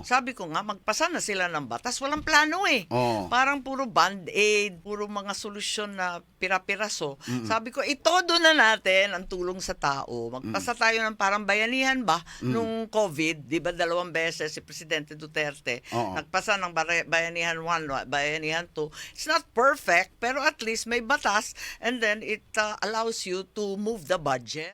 Sabi ko nga, magpasa na sila ng batas. Walang plano eh. Oo. Parang puro band-aid, puro mga solusyon na pira-piraso. Sabi ko, itodo na natin ang tulong sa tao. Magpasa tayo ng parang bayanihan ba nung COVID, di ba 2 beses si Presidente Duterte Oo. nagpasa ng bayanihan 1, bayanihan 2. It's not perfect, pero at least may batas and then it allows you to move the budget.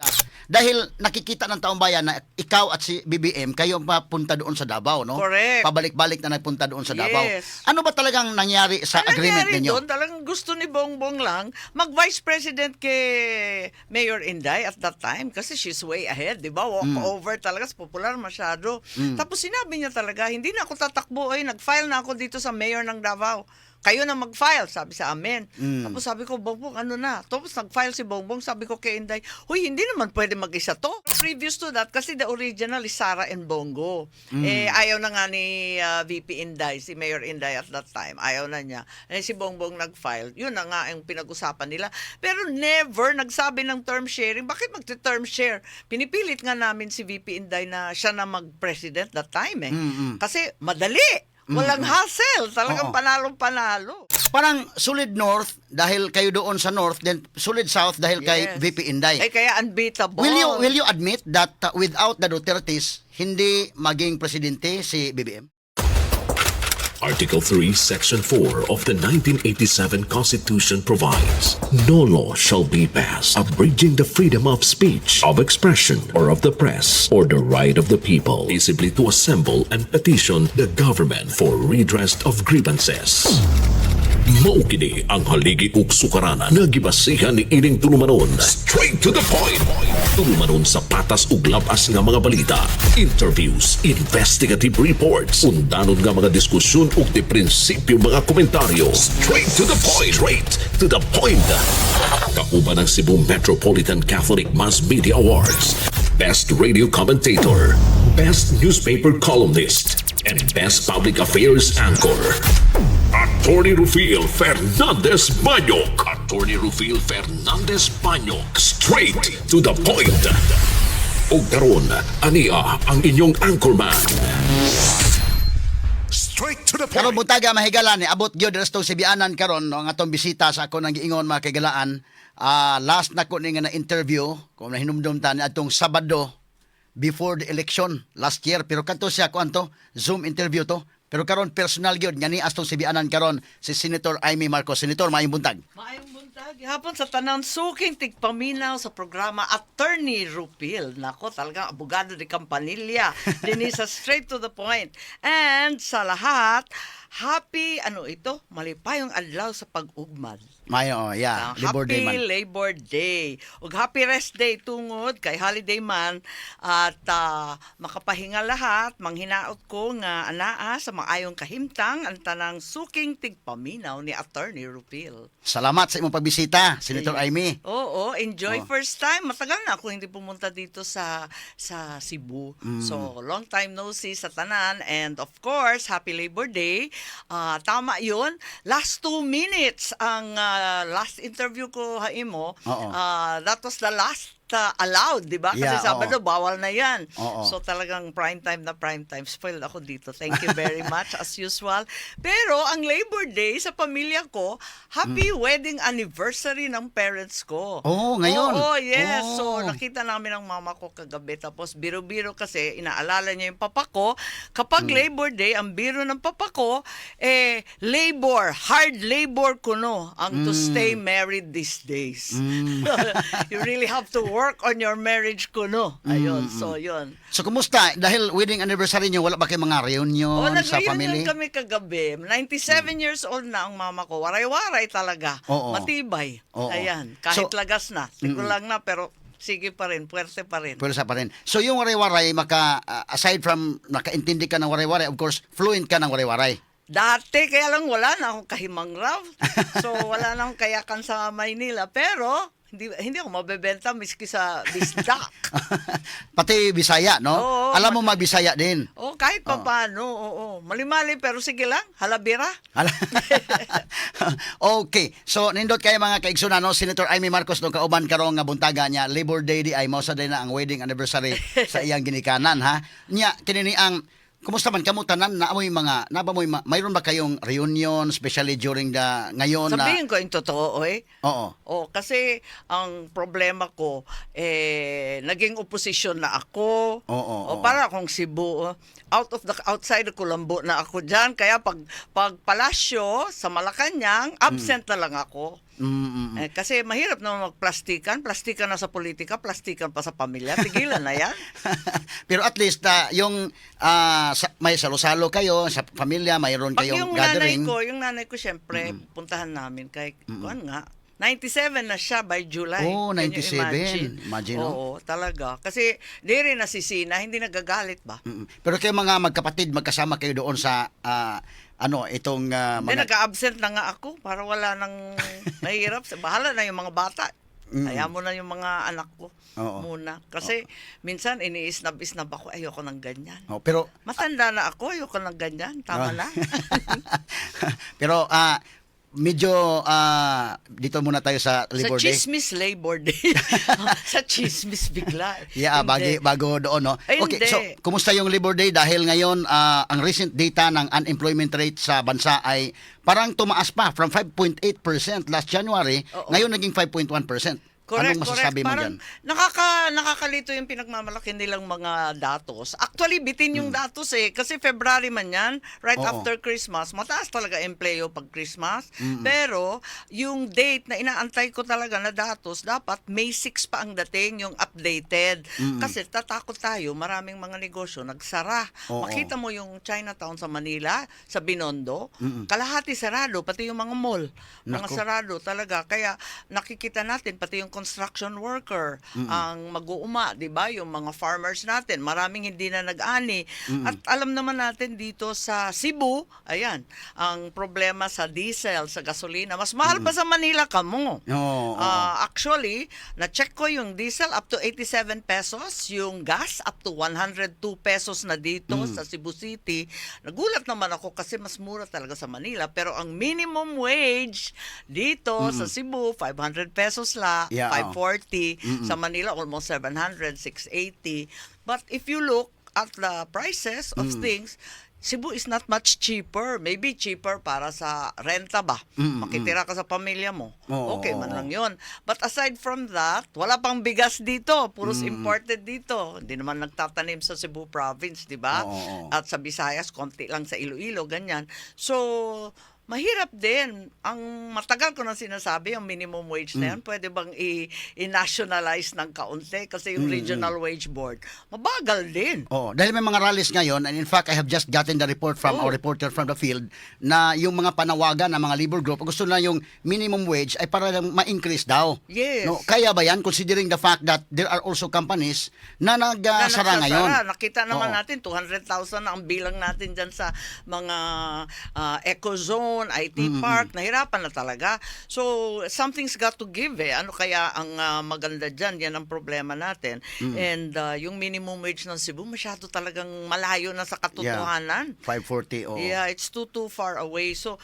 Dahil nakikita ng taong bayan na ikaw at si BBM, kayo mapunta doon sa Davao, no? Correct. Pabalik-balik na nagpunta doon sa Davao. Yes. Ano ba talagang nangyari sa Ang agreement nangyari ninyo? doon, talagang gusto ni Bongbong lang mag-vice president kay Mayor Inday at that time kasi she's way ahead, di ba? Walk over talaga, popular masyado. Tapos sinabi niya talaga, hindi na ako tatakbo, nag-file na ako dito sa mayor ng Davao. Kayo na mag-file, sabi sa amin. Tapos sabi ko, Bongbong, ano na? Tapos nag-file si Bongbong, sabi ko kay Inday, huy, hindi naman pwede mag-isa to. Previous to that, kasi the original is Sara and Bongo. Ayaw na nga ni VP Inday, si Mayor Inday at that time. Ayaw na niya. Si Bongbong nag-file. Yun na nga ang pinag-usapan nila. Pero never nagsabi ng term sharing. Bakit magti-term share? Pinipilit nga namin si VP Inday na siya na mag-president that time eh. Kasi madali. Walang hassle. Talagang Oo. panalong-panalo. Parang solid north dahil kayo doon sa north, then solid south dahil kay Yes. VP Inday. Kaya unbeatable. Will you admit that without the Dutertes, hindi maging presidente si BBM? Article 3, Section 4 of the 1987 Constitution provides, no law shall be passed abridging the freedom of speech, of expression, or of the press, or the right of the people peaceably to assemble and petition the government for redress of grievances. Maukini ang haligi ug sukaranan nga gibasihan ni ining tulumanon. Straight to the point. Tulumanon sa patas ug labas nga mga balita, interviews, investigative reports, undanon nga mga diskusyon ug di prinsipyo mga komentaryo. Straight to the point. Straight to the point. Kauban ang Cebu Metropolitan Catholic Mass Media Awards, Best Radio Commentator, Best Newspaper Columnist, and Best Public Affairs Anchor. Attorney Rufil Fernandez Banyok. Attorney Rufil Fernandez Banyok. Straight to the point. O karon, ania ang inyong anchorman. Straight to the Karon point. buntaga mahigalan ni abot gyud resto si Bianan karon no, ang atong bisita sa ako nang giingon mga kaigalaan. Last na ko ni nga na interview kung nahinumdum ta ni atong Sabado before the election last year, pero kanto siya ko anto Zoom interview to. Pero karon personal gyud nga ni astong si Bianan karon si Senator Amy Marcos. Senator, maayong buntag. Maayong buntag. Hapon sa tanang suking tigpaminaw sa programa Attorney Rupil. Nako, talagang abogado de Campanilla. Dinisa straight to the point. And sa lahat, happy, malipayong adlaw sa pag-ugmad. Mayo, yeah, Labor Day man. Happy Labor Day. Ug happy rest day tungod kay holiday man at makapahinga lahat. Manghinaot ko nga anaa sa maayong kahimtang ang tanang suking tigpaminaw ni Attorney Rupil. Salamat sa imong pagbisita, Senator Amy. Oo, enjoy Oh. first time. Matagal na ako hindi pumunta dito sa Cebu. So, long time no see sa tanan. And of course, happy Labor Day. Tama yun. Last 2 minutes ang last interview ko haimo. Oo. That was the last allowed, di ba? Kasi Yeah, Sabado, oo. bawal na yan. Oo. So talagang prime time na prime time. Spoiled ako dito. Thank you very much as usual. Pero ang Labor Day sa pamilya ko, happy wedding anniversary ng parents ko. Oh, ngayon? Oo, yes. Oh. So nakita namin ang mama ko kagabi. Tapos biro-biro kasi inaalala niya yung papa ko. Kapag Labor Day, ang biro ng papa ko, labor, hard labor kuno ang to stay married these days. You really have to work on your marriage kuno. Ayun, so yun. So kumusta? Dahil wedding anniversary niyo, wala ba kayo mga reunion sa family? Nag-reunion kami kagabi. 97 years old na ang mama ko. Waray-waray talaga. Oo. Matibay. Oo. Ayan, kahit So, lagas na. Tiko lang na, pero sige pa rin, puwerte pa rin. Pwede sa pa rin. So yung waray-waray, aside from nakaintindi ka ng waray-waray, of course, fluent ka ng waray-waray. Dati, kaya lang wala na akong kahimang raw. So, wala na akong kayakan sa Maynila. Pero, hindi ako mabebenta miski sa bisdak. Pati Bisaya, no? Oo. Alam mo mag-Bisaya din. Oh, kahit pa paano, oo. Mali-mali, pero sige lang, halabira. Okay. So, nindot kayo mga kaigsunan, no? Senator Amy Marcos, no, kauban karong nga buntaga niya, Labor Day di ay mao sa din na ang wedding anniversary sa iyang ginikanan, ha? Nya, kinini ang Kumusta man kamo tanan na amoy mga mayroon ba kayong reunion especially during the ngayon na Sabihin ko yung totoo, eh. Oo. Kasi ang problema ko, naging oposisyon na ako. Oo. Para akong Cebu. Outside the Colombo na ako dyan. Kaya pag palasyo sa Malacanang, absent na lang ako. Kasi mahirap naman magplastikan. Plastikan na sa politika, plastikan pa sa pamilya. Tigilan na yan. Pero at least yung may salo-salo kayo sa pamilya, mayroon Pag kayong yung gathering. nanay ko syempre, puntahan namin kay kuan nga. 97 na siya by July. Oh, Can you 97. Imagine, no? Oo, talaga. Kasi di rin nasisina, hindi nagagalit ba? Pero kayo mga magkapatid, magkasama kayo doon sa itong Hindi, mga nag-absent na nga ako para wala nang mahirap. Bahala na yung mga bata. Kaya mo na yung mga anak ko Oo. muna. Kasi minsan iniisnab-isnab ako, ayoko ng ganyan. pero Matanda na ako, ayoko ng ganyan. Tama na. pero medyo dito muna tayo sa Labor Sa Day. chismis Labor Day. Sa chismis bigla. Yeah, Hindi. bago doon, no? Ay, Okay, hindi. so, kumusta yung Labor Day? Dahil ngayon, ang recent data ng unemployment rate sa bansa ay parang tumaas pa from 5.8% last January, Oo. ngayon naging 5.1%. Correct, Anong masasabi mo Parang dyan? nakakalito yung pinagmamalaki nilang mga datos. Actually, bitin yung datos Kasi February man yan, right Oo. after Christmas. Mataas talaga empleo pag Christmas. Pero, yung date na inaantay ko talaga na datos, dapat May 6 pa ang dating, yung updated. Kasi tatakot tayo, maraming mga negosyo nagsara. Oo. Makita mo yung Chinatown sa Manila, sa Binondo, kalahati sarado, pati yung mga mall. Mga Naku. sarado talaga. Kaya nakikita natin, pati yung construction worker, ang mag-uuma, 'di ba? Yung mga farmers natin, maraming hindi na nag-ani. At alam naman natin dito sa Cebu, ayan, ang problema sa diesel, sa gasolina, mas mahal pa sa Manila kamo. Oo. Actually, na-check ko yung diesel up to 87 pesos, yung gas up to 102 pesos na dito sa Cebu City. Nagulat naman ako kasi mas mura talaga sa Manila, pero ang minimum wage dito sa Cebu 500 pesos la, Yeah, 540. Sa Manila, almost 700, 680. But if you look at the prices of things, Cebu is not much cheaper. Maybe cheaper para sa renta ba? Makitira ka sa pamilya mo. Oo, Okay oo, man oo. lang yun. But aside from that, wala pang bigas dito. Puros imported dito. Hindi naman nagtatanim sa Cebu province, di ba? Oo, oo. At sa Visayas, konti lang sa Iloilo, ganyan. So, mahirap din. Ang matagal ko na sinasabi, ang minimum wage na yan, pwede bang i-nationalize ng kaunti? Kasi yung Regional Wage Board, mabagal din. Oh, dahil may mga rallies ngayon, and in fact, I have just gotten the report from our reporter from the field na yung mga panawagan ng mga labor group, gusto na yung minimum wage ay para lang ma-increase daw. Yes. No, kaya ba yan, considering the fact that there are also companies na nagsara ngayon? Nakita naman Oo. natin, 200,000 na ang bilang natin dyan sa mga Ecozone, IT Park, nahirapan na talaga. So, something's got to give Ano kaya ang maganda dyan? Yan ang problema natin. And yung minimum wage ng Cebu, masyado talagang malayo na sa katotohanan. 540, oh. Yeah, it's too far away. So,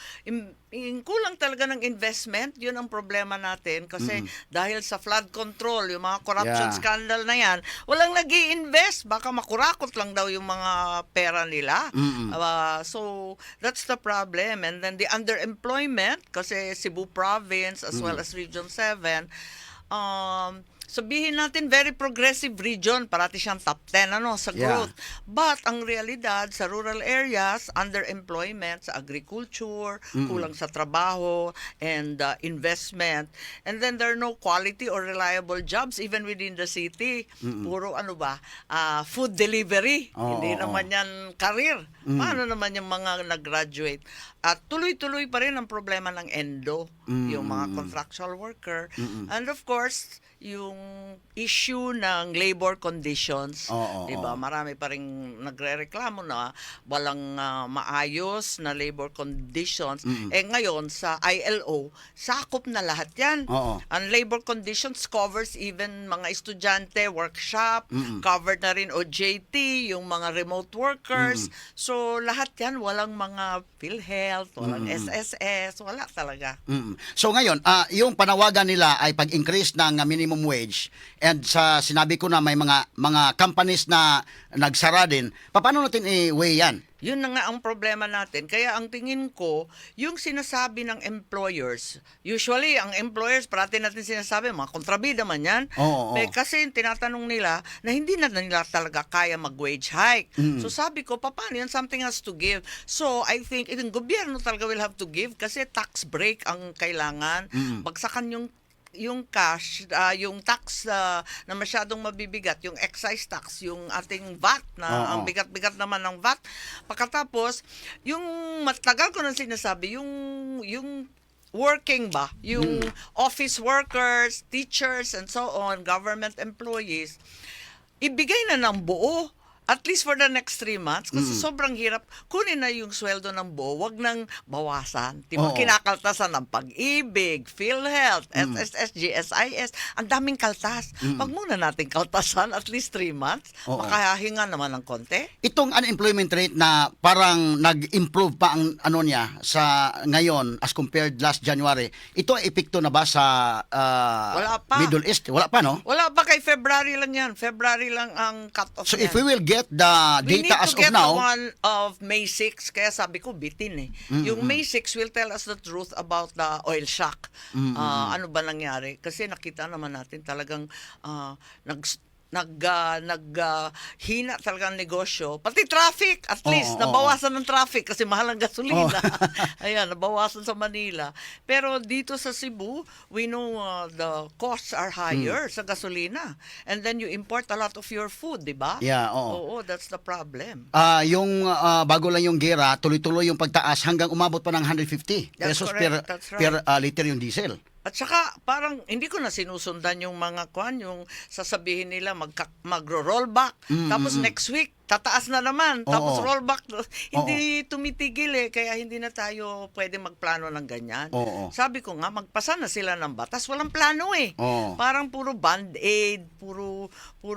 kulang talaga ng investment, yun ang problema natin. Kasi dahil sa flood control, yung mga corruption Yeah. scandal na yan, walang nag-i-invest. Baka makurakot lang daw yung mga pera nila. So, that's the problem. And then the underemployment, kasi Cebu Province as well as Region 7, sabihin natin very progressive region, parati siyang top 10 sa Yeah. growth. But ang realidad sa rural areas, underemployment sa agriculture, kulang sa trabaho and investment. And then there are no quality or reliable jobs even within the city. Puro food delivery. Oo, Hindi oo. naman yan career. Paano naman yung mga nag-graduate? At tuloy-tuloy pa rin ang problema ng endo, yung mga contractual worker. And of course, yung issue ng labor conditions, Oo, 'di ba? oo. Marami pa ring nagrereklamo na walang maayos na labor conditions. Ngayon sa ILO, sakop na lahat 'yan. Oo. Ang labor conditions covers even mga estudyante, workshop, covered na rin OJT, yung mga remote workers. So lahat 'yan, walang mga PhilHealth, walang SSS, wala talaga. So ngayon, yung panawagan nila ay pag-increase ng minimum wage wage, and sa sinabi ko na may mga companies na nagsara din, paano natin i-weigh yan? Yun na nga ang problema natin. Kaya ang tingin ko, yung sinasabi ng employers, usually ang employers, parati natin sinasabi, mga kontrabida man yan. Oo. Kasi tinatanong nila na hindi na nila talaga kaya mag-wage hike. So sabi ko, paano yan? Something has to give. So I think, yung gobyerno talaga will have to give kasi tax break ang kailangan. Bagsakan yung cash, yung tax na masyadong mabibigat, yung excise tax, yung ating VAT na ang bigat-bigat naman ng VAT. Pagkatapos, yung matagal ko na sinasabi, yung working ba, yung office workers, teachers, and so on, government employees, ibigay na ng buo. At least for the next 3 months, kasi sobrang hirap, kunin na yung sweldo ng buo, wag nang bawasan. Diba? Oo. Kinakaltasan ng Pag-ibig, PhilHealth, SSS, GSIS, ang daming kaltas. Wag muna natin kaltasan at least 3 months, Oo. makahinga naman ng konti. Itong unemployment rate na parang nag-improve pa ang ano niya sa ngayon as compared last January, ito ay epekto na ba sa Wala pa. Middle East? Wala pa, no? Wala pa, kay February lang yan. February lang ang cut-off So yan. if we will get the We need data as to of get now, the one of May 6, kaya sabi ko bitin eh. Yung May 6 will tell us the truth about the oil shock. Ano ba nangyari? Kasi nakita naman natin talagang hina talaga ang negosyo. Pati traffic, at least, nabawasan ng traffic kasi mahal ang gasolina. Ayan, nabawasan sa Manila. Pero dito sa Cebu, we know the costs are higher sa gasolina. And then you import a lot of your food, di ba? Yeah, oo. Oo, that's the problem. yung bago lang yung gera, tuloy-tuloy yung pagtaas hanggang umabot pa ng 150 That's pesos correct, that's right. per liter yung diesel. At saka parang hindi ko na sinusundan yung mga yung sasabihin nila magro-rollback. Tapos next week tataas na naman. Tapos Oo. rollback. Hindi tumitigil eh. Kaya hindi na tayo pwede magplano ng ganyan. Oo. Sabi ko nga, magpasa na sila ng batas. Walang plano eh. Oo. Parang puro band-aid, puro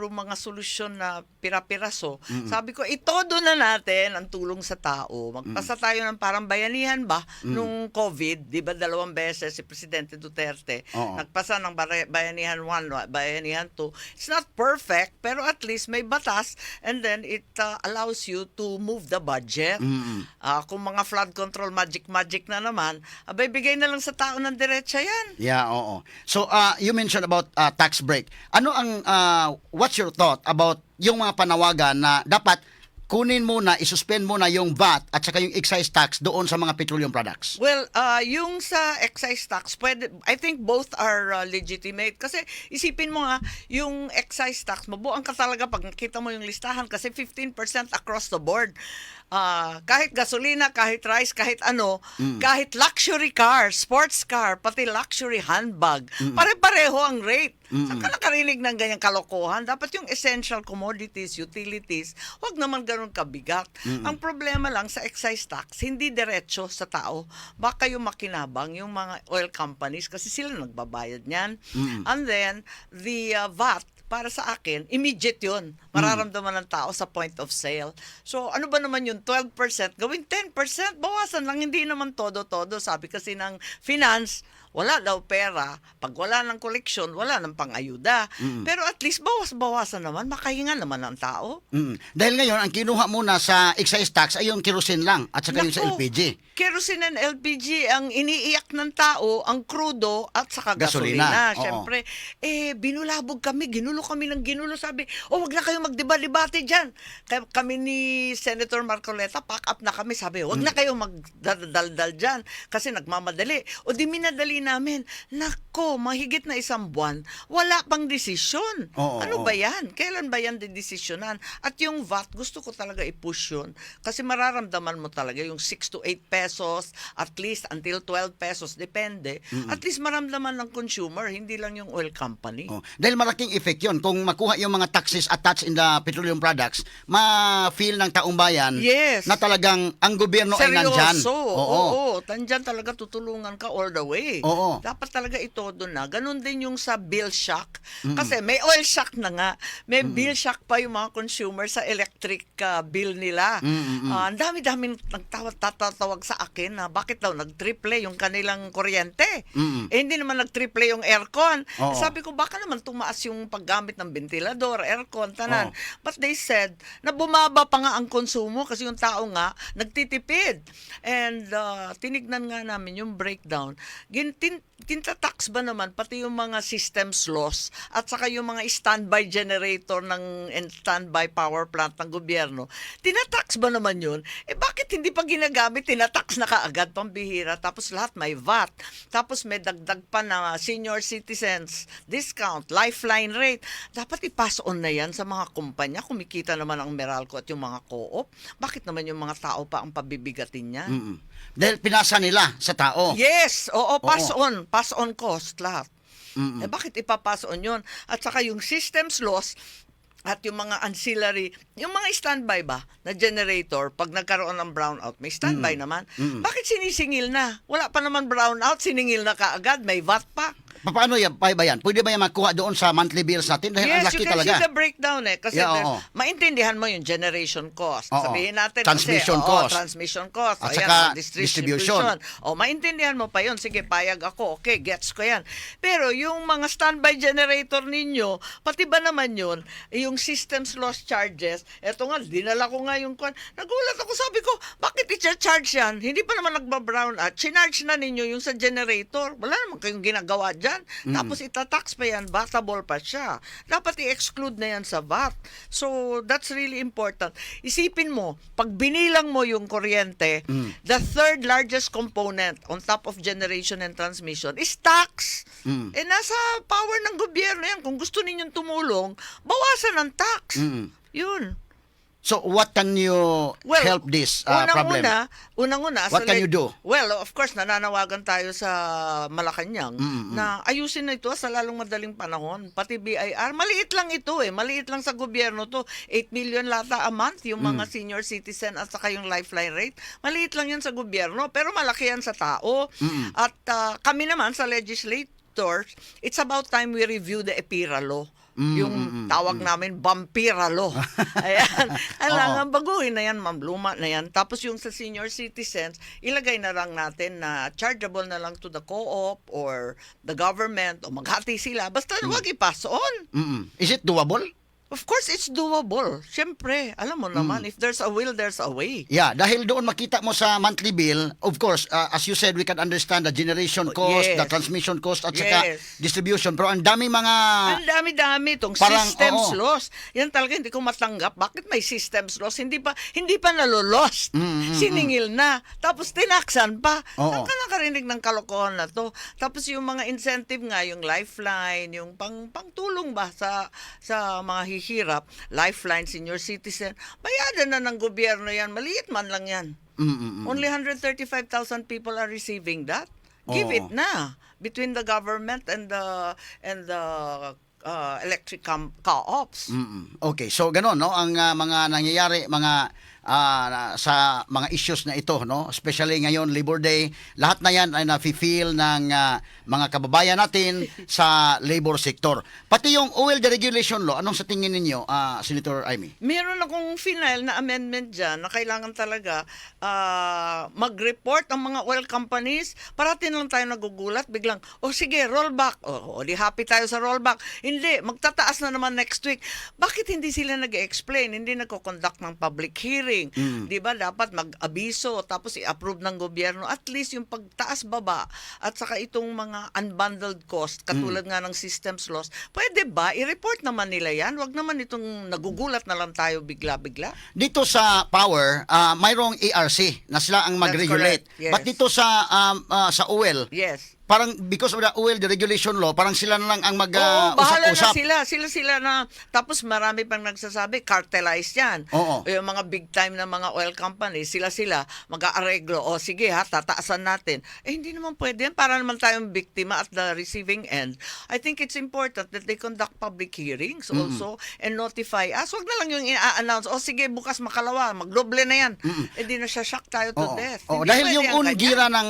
mga solusyon na pira-piraso. Sabi ko, itodo na natin ang tulong sa tao. Magpasa tayo ng parang bayanihan ba nung COVID, di ba 2 beses si Presidente Duterte Oo. nagpasa ng bayanihan 1, bayanihan 2. It's not perfect, pero at least may batas and then it allows you to move the budget. Kung mga flood control magic na naman, abay bigay na lang sa tao ng diretsa yan. Yeah, oo. So, you mentioned about tax break. Ano ang, what's your thought about yung mga panawagan na dapat kunin muna, isuspend muna yung VAT at saka yung excise tax doon sa mga petroleum products? Well, yung sa excise tax, I think both are legitimate. Kasi isipin mo nga, yung excise tax, mabuang ka talaga pag nakita mo yung listahan kasi 15% across the board. Kahit gasolina, kahit rice, kahit ano, kahit luxury car, sports car, pati luxury handbag, pare-pareho ang rate. Saan ka nakarinig ng ganyang kalokohan? Dapat yung essential commodities, utilities, wag naman ganun kabigat. Ang problema lang sa excise tax, hindi diretso sa tao. Baka yung makinabang, yung mga oil companies, kasi sila nagbabayad niyan. And then, the VAT, para sa akin, immediate yun. Mararamdaman ng tao sa point of sale. So, ano ba naman yung 12%? Gawin 10%, bawasan lang. Hindi naman todo-todo. Sabi kasi ng finance, wala daw pera. Pag wala ng koleksyon, wala ng pang-ayuda. Pero at least bawas-bawasan naman, makahinga naman ang tao. Dahil ngayon, ang kinuha muna sa excise tax ay yung kerosene lang at saka yung sa Naku, LPG. Kerosene and LPG ang iniiyak ng tao, ang crudo at saka gasolina. Gasolina, oo. Siyempre, binulabog kami, ginulo kami ng ginulo. Sabi, wag na kayo magdeba-debate dyan. Kaya kami ni Senator Marcoleta, pack up na kami. Sabi, wag na kayo magdaldal dyan kasi nagmamadali. O di minadali namin. Nako, mahigit na 1 buwan, wala pang desisyon. Ano ba yan? Kailan ba yan didesisyonan? At yung VAT, gusto ko talaga i-push yun. Kasi mararamdaman mo talaga yung 6 to 8 pesos, at least until 12 pesos, depende. At least maramdaman ng consumer, hindi lang yung oil company. Dahil malaking effect yun. Kung makuha yung mga taxes attached in the petroleum products, ma-feel ng taong bayan Yes. na talagang ang gobyerno ay nandyan. Seryoso. Oo. Nandyan talaga tutulungan ka all the way. Oo. Dapat talaga itodo na. Ganon din yung sa bill shock. Kasi may oil shock na nga. May bill shock pa yung mga consumer sa electric bill nila. Ang dami-dami tatawag sa akin na bakit daw nag-triple yung kanilang kuryente. Hindi naman nag-triple yung aircon. Oo. Sabi ko, baka naman tumaas yung paggamit ng ventilador, aircon, tanan. But they said na bumaba pa nga ang konsumo kasi yung tao nga nagtitipid. And tinignan nga namin yung breakdown. Tinta-tax ba naman pati yung mga systems loss at saka yung mga standby generator and standby power plant ng gobyerno. Tinatax ba naman yun? Bakit hindi pa ginagamit? Tinatax na kaagad, pambihira. Tapos lahat may VAT. Tapos may dagdag pa na senior citizens discount, lifeline rate. Dapat i-pass on na yan sa mga kumpanya. Kumikita naman ang Meralco at yung mga co-op. Bakit naman yung mga tao pa ang pabibigatin niya? Dahil pinasa nila sa tao. Yes, oo, pass on cost lahat. Bakit ipapass on yun? At saka yung systems loss at yung mga ancillary, yung mga standby ba na generator, pag nagkaroon ng brownout, may standby naman. Bakit sinisingil na? Wala pa naman brownout, siningil na kaagad, may VAT pa. Paano yan? Ba yan? Pwede ba yan makuha doon sa monthly bills natin? Dahil ang Yes, laki you can talaga. see the breakdown Kasi Yeah, oo. maintindihan mo yung generation cost. Oo. Sabihin natin Transmission kasi, cost. transmission cost. At Ayan, saka distribution. Maintindihan mo pa yun. Sige, payag ako. Okay, gets ko yan. Pero yung mga standby generator ninyo, pati ba naman yun, yung systems loss charges, eto nga, dinala ko nga yung nagulat ako, sabi ko, bakit i-charge yan? Hindi pa naman nagba-brown out. Chinarge na ninyo yung sa generator. Wala naman kayong ginagawa dyan. Tapos itatax pa yan, vatable pa siya. Dapat i-exclude na yan sa VAT. So, that's really important. Isipin mo, pag binilang mo yung kuryente, the third largest component on top of generation and transmission is tax. Nasa power ng gobyerno yan. Kung gusto ninyong tumulong, bawasan ang tax. Yun. So, what can you help this problem? Unang-una, What can you do? Well, of course, nananawagan tayo sa Malacanang na ayusin na ito sa lalong madaling panahon. Pati BIR, maliit lang ito Maliit lang sa gobyerno to. 8 million lata a month yung mga senior citizen at saka yung lifeline rate. Maliit lang yan sa gobyerno, pero malaki yan sa tao. At kami naman sa legislators, it's about time we review the EPIRA law. Yung tawag namin vampira law. Ayan. Alangan baguhin na yan, ma'am. Luma na yan. Tapos yung sa senior citizens, ilagay na lang natin na chargeable na lang to the co-op or the government o maghati sila. Basta wag i-pass on. Is it doable? Of course, it's doable. Siyempre, alam mo naman, if there's a will, there's a way. Yeah, dahil doon makita mo sa monthly bill, of course, as you said, we can understand the generation cost, Yes. the transmission cost, at Yes. saka distribution. Pero ang daming mga... Ang dami-dami itong Parang, systems oo. loss. Yan talaga hindi ko matanggap. Bakit may systems loss? Hindi pa nalolost. Siningil na. Tapos tinaksan pa. Oo. Saan ka nakarinig ng kalokohan na to? Tapos yung mga incentive nga, yung lifeline, yung pangtulong ba sa mga hirap, lifeline, senior citizen, bayadan na ng gobyerno yan. Maliit man lang yan. Only 135,000 people are receiving that. Give Oo. it na between the government and the electric co-ops. Okay, so gano'n, no? Ang mga nangyayari, sa mga issues na ito, no? Especially ngayon, Labor Day, lahat na yan ay nafe-feel ng mga kababayan natin sa labor sector. Pati yung oil deregulation law, anong sa tingin ninyo, Senator Amy? Meron akong final na amendment dyan na kailangan talaga mag-report ang mga oil companies. Parating lang tayo nagugulat, biglang, sige, rollback. Di happy tayo sa rollback. Hindi, magtataas na naman next week. Bakit hindi sila nag-explain? Hindi nagko-conduct ng public hearing? Di ba dapat mag-abiso tapos i-approve ng gobyerno at least yung pagtaas-baba at saka itong mga unbundled cost katulad nga ng systems loss. Pwede ba? I-report naman nila yan. Wag naman itong nagugulat na lang tayo bigla-bigla. Dito sa power, mayroong ERC na sila ang mag-regulate. That's correct, yes. But dito sa oil, Yes. parang because of the oil deregulation law, parang sila na lang ang Oo, bahala na mag-usap-usap. sila na. Tapos marami pang nagsasabi, cartelized yan. Oo. Yung mga big time na mga oil companies, sila mag-aareglo. Sige tataasan natin. Hindi naman pwede yan. Para naman tayong biktima at the receiving end. I think it's important that they conduct public hearings also and notify us. Huwag na lang yung i-announce, sige, bukas makalawa, magdoble na yan. Hindi na siya shock tayo to death. Hindi Dahil pwede yung ang ganyan. ungira ng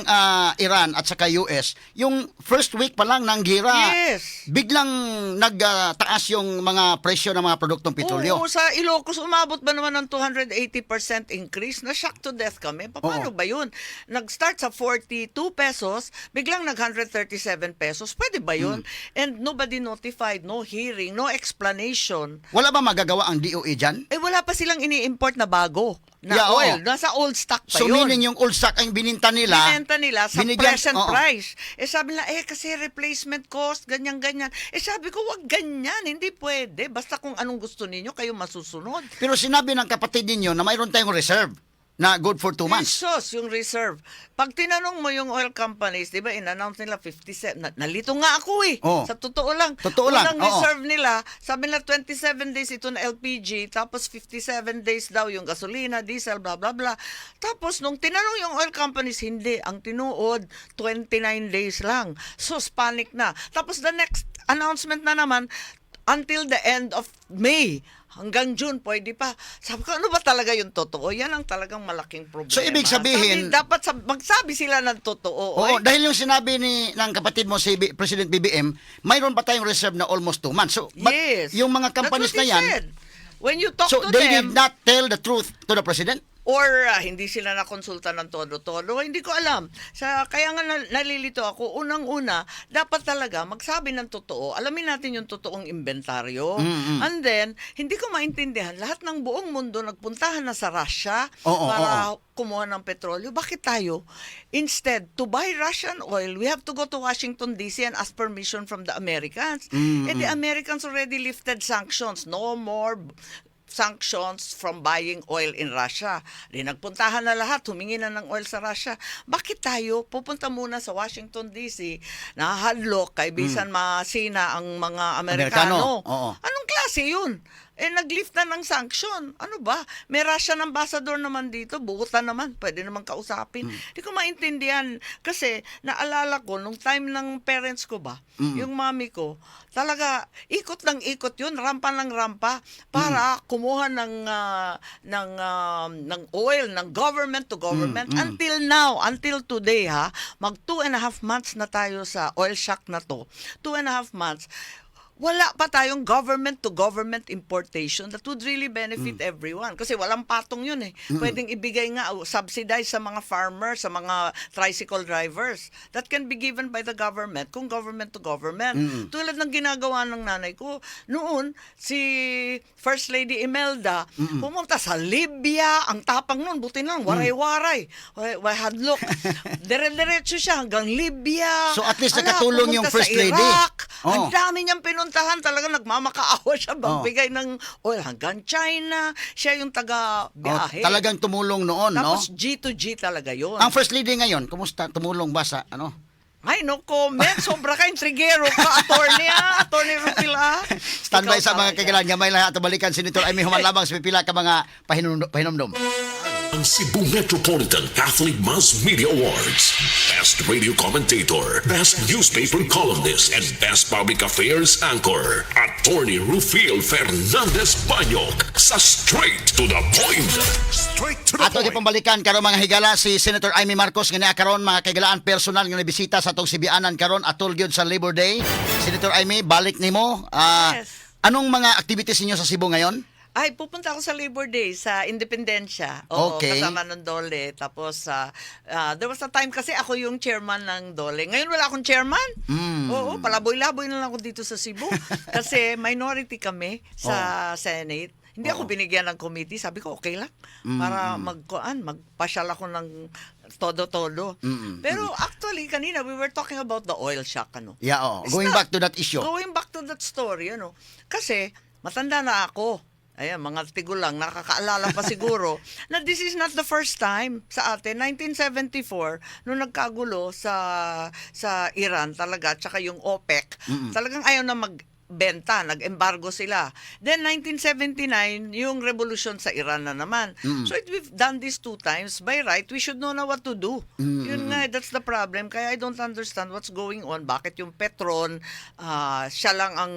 Iran at saka US, yung first week pa lang ng gira, Yes. biglang nagtaas yung mga presyo ng mga produktong petrolyo. Oo, sa Ilocos, umabot ba naman ng 280% increase? Na-shock to death kami. Paano Oo. ba yun? Nag-start sa 42 pesos, biglang nag-137 pesos. Pwede ba yun? And nobody notified, no hearing, no explanation. Wala ba magagawa ang DOE dyan? Eh, wala pa silang ini-import na bago na Yeah, oil. oo. Nasa old stock pa So yun. meaning yung old stock ang bininta nila, Binenta nila sa binigyan- present oo. price. Eh sabi nila, kasi replacement cost, ganyan-ganyan. Eh sabi ko, wag ganyan, hindi pwede. Basta kung anong gusto ninyo, kayo masusunod. Pero sinabi ng kapatid ninyo na mayroon tayong reserve na good for 2 months. Pesos, yung reserve. Pag tinanong mo yung oil companies, di ba, in-announce nila 57. Nalito nga ako eh. Oo. Sa totoo lang. Totoo lang, Unang oo. reserve nila, sabi nila 27 days ito na LPG, tapos 57 days daw yung gasolina, diesel, blah, blah, blah. Tapos nung tinanong yung oil companies, hindi. Ang tinuod, 29 days lang. So, panic na. Tapos the next announcement na naman, until the end of May. Hanggang June, pwede pa. Sabi ko, ano ba talaga yung totoo? Yan ang talagang malaking problema. So, ibig sabihin- dapat magsabi sila ng totoo. Oo, Oy. dahil yung sinabi ng kapatid mo si President BBM, mayroon pa tayong reserve na almost 2 months. So, but Yes. yung mga companies That's na what he yan, said. When you talk so to they them, did not tell the truth to the President? or hindi sila nakonsulta ng todo-todo, hindi ko alam. Kaya nga nalilito ako, unang-una, dapat talaga magsabi ng totoo. Alamin natin yung totoong inventaryo. And then, hindi ko maintindihan, lahat ng buong mundo nagpuntahan na sa Russia Oo, para kumuha ng petrolyo. Bakit tayo? Instead, to buy Russian oil, we have to go to Washington DC and ask permission from the Americans. And the Americans already lifted sanctions. No more sanctions from buying oil in Russia. Di nagpuntahan na lahat, humingi na ng oil sa Russia. Bakit tayo pupunta muna sa Washington DC, nahadlok, kay bisan masina ang mga Amerikano? Oo. Anong klase yun? Nag-lift na ng sanction. Ano ba? May Russian ambassador naman dito. Bukutan naman. Pwede naman kausapin. Hindi ko maintindihan. Kasi, naalala ko, nung time ng parents ko ba, yung mami ko, talaga, ikot ng ikot yun, rampa ng rampa, para kumuha ng oil, ng government to government. Until now, until today, mag 2.5 months na tayo sa oil shock na to. 2.5 months. Wala pa tayong government-to-government importation that would really benefit everyone. Kasi walang patong yun eh. Pwedeng ibigay nga, subsidize sa mga farmers, sa mga tricycle drivers. That can be given by the government kung government-to-government. Tulad ng ginagawa ng nanay ko. Noon, si First Lady Imelda, pumunta sa Libya. Ang tapang nun, buti lang, waray-waray. Hadlok. Dire-diretso siya hanggang Libya. So, at least nakatulong yung pumunta First sa Lady. Iraq. Oh. Ang dami niyang pinuntahan, talaga nagmamakaawa siya, magbigay ng oil hanggang China. Siya yung taga-biyahe. Talagang tumulong noon, Tapos no? G to G talaga yun. Ang First Lady ngayon, kumusta? Tumulong ba sa ano? Ay, no comment. Sobra ka, intrigero ka, attorney Attorney Rupila. Standby sa mga kagalan nga may lahat balikan Senator Amy Human labang sa pipila ka mga pahinumdom. Ang Cebu Metropolitan Catholic Mass Media Awards. Best Radio Commentator, Best Newspaper Columnist, and Best Public Affairs Anchor. Attorney Rufil Fernandez Banyok sa Straight to the Point. Straight to the Ato di Point. pambalikan karon mga higala si Senator Amy Marcos nga niya karon mga kagalaan personal nga nabisita sa atong Sibianan karon atol gyud sa Labor Day. Senator Amy, balik nimo. Yes. Anong mga activities ninyo sa Cebu ngayon? Ay, pupunta ako sa Labor Day sa Independencia. Oo, Okay. kasama ng Dole. Tapos, there was a time kasi ako yung chairman ng Dole. Ngayon wala akong chairman. Oo, palaboy-laboy na lang ako dito sa Cebu. Kasi minority kami sa Senate. Hindi ako binigyan ng committee. Sabi ko, okay lang. Para magpasyal ako ng todo-todo. Pero actually, kanina, we were talking about the oil shock. Yeah, going back to that issue. Going back to that story, Kasi, matanda na ako. Ayan, mga tigulang, nakakaalala pa siguro, na this is not the first time sa atin. 1974, nung nagkagulo sa Iran talaga, tsaka yung OPEC, talagang ayaw na benta, nag-embargo sila. Then 1979, yung revolution sa Iran na naman. So we've done this 2 times. By right, we should know na what to do. Yun nga, that's the problem. Kaya I don't understand what's going on. Bakit yung Petron, siya lang ang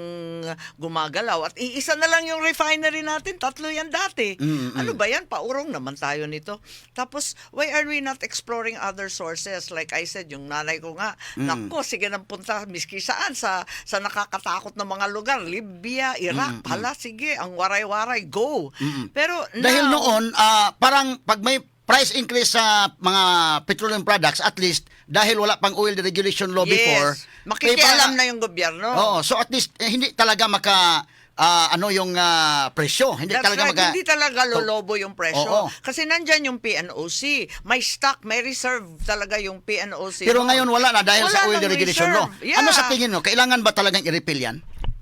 gumagalaw. At iisa na lang yung refinery natin. 3 yan dati. Ano ba yan? Paurong naman tayo nito. Tapos, why are we not exploring other sources? Like I said, yung nanay ko nga, nako, sige nang punta, miski saan, sa nakakatakot na mga lugar. Libya, Iraq, hala, sige, ang waray-waray, go. Pero Dahil now, noon, parang pag may price increase sa mga petroleum products, at least, dahil wala pang oil deregulation law before, makikialam na yung gobyerno. Oo, so at least, hindi talaga yung presyo. Hindi That's talaga right. Hindi talaga lolobo yung presyo. Oo. Kasi nandyan yung PNOC. May stock, may reserve talaga yung PNOC. Pero ngayon wala na dahil Wala sa oil nang deregulation law. reserve. Yeah. Ano sa tingin mo? Kailangan ba talagang i-repeal yan?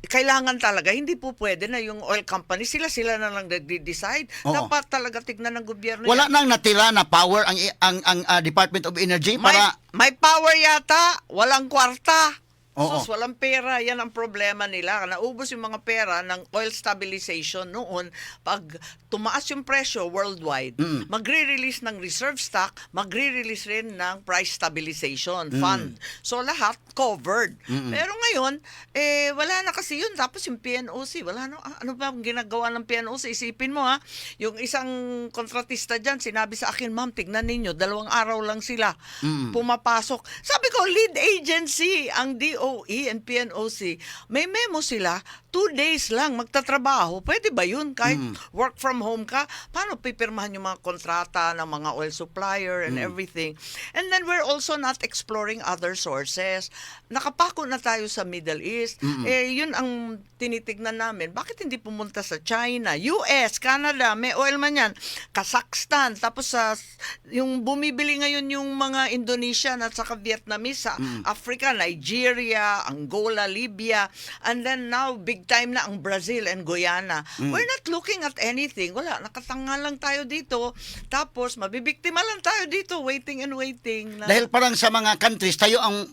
Kailangan talaga, hindi po pwede na yung oil company, sila na lang nagde-decide. Oo. Dapat talaga tignan ng gobyerno Wala yan. nang natira na power ang Department of Energy para May power yata, walang kwarta. Oo. Sus, walang pera. Yan ang problema nila. Naubos yung mga pera ng oil stabilization noon. Pag tumaas yung presyo worldwide, magre-release ng reserve stock, magre-release rin ng price stabilization fund. So lahat covered. Pero ngayon, wala na kasi yun. Tapos yung PNOC, wala na. Ano ba ang ginagawa ng PNOC? Isipin mo yung isang kontratista dyan, sinabi sa akin, ma'am, tignan ninyo, 2 araw lang sila pumapasok. Sabi ko, lead agency, ang DOE and PNOC, may memo sila, 2 days lang magtatrabaho. Pwede ba yun? Kahit work from home ka, paano pipirmahan yung mga kontrata ng mga oil supplier and everything? And then we're also not exploring other sources. Nakapako na tayo sa Middle East. Yun ang tinitignan namin. Bakit hindi pumunta sa China, US, Canada, may oil man yan, Kazakhstan, tapos yung bumibili ngayon yung mga Indonesian at saka Vietnamese sa Africa, Nigeria, Angola, Libya, and then now big time na ang Brazil and Guyana. We're not looking at anything. Wala, nakatanga lang tayo dito. Tapos, mabibiktima lang tayo dito, waiting and waiting. dahil parang sa mga countries, tayo ang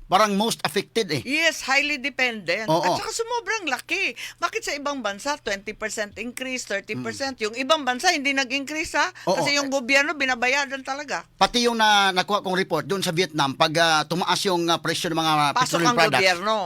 parang most affected eh. Yes, highly dependent. Oo. At saka sumobrang laki. Bakit sa ibang bansa, 20% increase, 30%? Yung ibang bansa, hindi nag-increase Oo. Kasi yung gobyerno, binabayadan talaga. Pati yung nakuha kong report doon sa Vietnam, pag tumaas yung presyo ng mga Pasok petroleum ang products. gobyerno.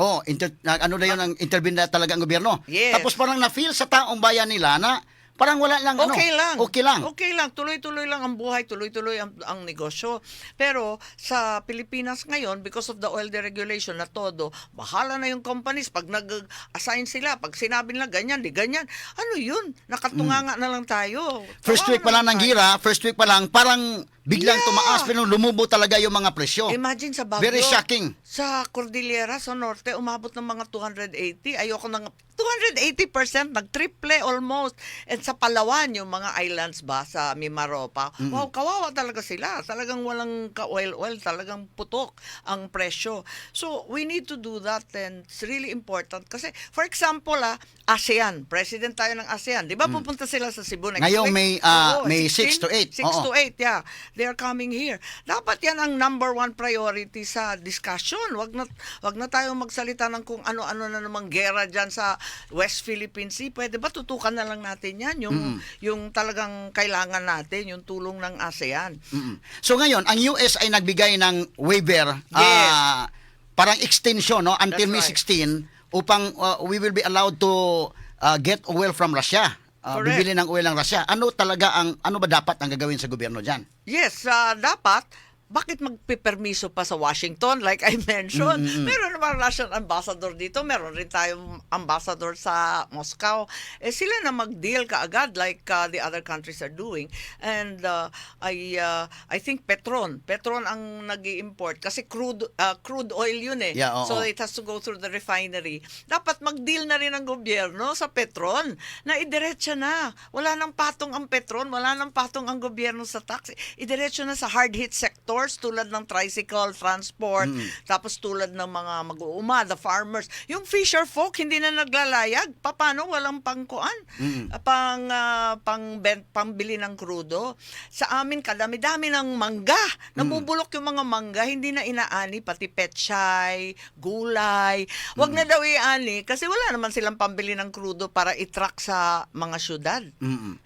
Oh, ano na yun ang intervene na talaga ang gobyerno. Yes. Tapos parang na-feel sa taong bayan nila na parang wala lang Okay lang. Okay lang. Okay lang. Tuloy-tuloy lang ang buhay, tuloy-tuloy ang negosyo. Pero sa Pilipinas ngayon, because of the oil deregulation na todo, bahala na yung companies. Pag nag-assign sila, pag sinabi nila ganyan, di ganyan. Ano yun? Nakatunganga na lang tayo. First week pa lang ng gira, first week pa lang, parang biglang Yeah. tumaas, pero lumubo talaga yung mga presyo. Imagine sa Baguio. Very shocking. Sa Cordillera, sa Norte, umabot ng mga 280. Ayoko nang 280%, nag-triple almost. And sa Palawan, yung mga islands ba, sa Mimaropa, wow, kawawa talaga sila. Talagang walang ka-oil-oil, talagang putok ang presyo. So, we need to do that and it's really important. Kasi, for example, ASEAN, president tayo ng ASEAN. Di ba pupunta sila sa Cebu next Ngayong week? May 6 to 8. 6 to 8, yeah. They are coming here. Dapat yan ang number 1 priority sa discussion. Wag na tayong magsalita ng kung ano-ano na namang gera dyan sa West Philippine Sea. Pwede ba tutukan na lang natin yan? Yung talagang kailangan natin, yung tulong ng ASEAN. So ngayon, ang US ay nagbigay ng waiver, Yes. parang extension, no, until May That's 16 upang we will be allowed to get oil from Russia. Correct. Bibili ng oil ng Russia. Ano ba dapat ang gagawin sa gobyerno diyan? Yes, dapat. Bakit magpipermiso pa sa Washington? Like I mentioned, meron naman Russian ambassador dito, meron rin tayong ambassador sa Moscow. Sila na mag-deal kaagad like the other countries are doing. And I think Petron ang nag-i-import kasi crude oil yun eh. Yeah, oo. So it has to go through the refinery. Dapat mag-deal na rin ang gobyerno sa Petron na idiretso na. Wala nang patong ang Petron, wala nang patong ang gobyerno sa tax. Idiretso na sa hard hit sector sectors tulad ng tricycle transport, tapos tulad ng mga mag-uuma, the farmers. Yung fisher folk hindi na naglalayag. Paano walang pangkuan? Pangbili ng krudo. Sa amin kadami-dami ng mangga. Nabubulok yung mga mangga, hindi na inaani pati pechay, gulay. Wag na daw iani kasi wala naman silang pambili ng krudo para i-truck sa mga syudad.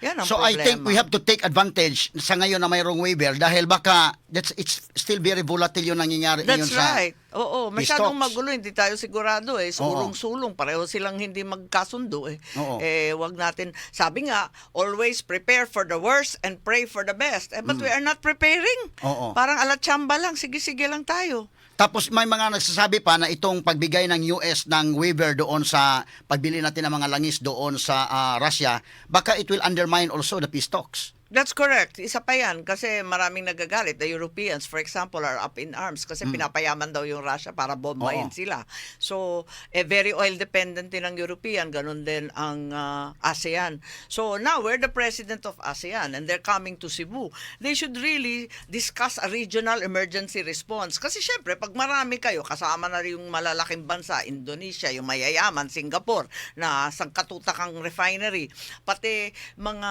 Yan ang So problema. I think we have to take advantage sa ngayon na mayroong waiver dahil baka it's still very volatile yung nangyayari ngayon That's sa right. Oo, masyadong stocks. magulo, hindi tayo sigurado Sulong-sulong, pareho silang hindi magkasundo Oo. wag natin, sabi nga, always prepare for the worst and pray for the best. But we are not preparing. Oo. Parang alatsamba lang, sige-sige lang tayo. Tapos may mga nagsasabi pa na itong pagbigay ng US ng waiver doon sa pagbili natin ng mga langis doon sa Russia, baka it will undermine also the peace talks. That's correct. Isa pa yan kasi maraming nagagalit. The Europeans, for example, are up in arms kasi pinapayaman daw yung Russia para bombahin Oo. sila. So, very oil dependent din ang European, ganun din ang ASEAN. So, now we're the president of ASEAN and they're coming to Cebu. They should really discuss a regional emergency response. Kasi syempre, pag marami kayo, kasama na rin yung malalaking bansa, Indonesia, yung mayayaman, Singapore, na sangkatutakang refinery, pati mga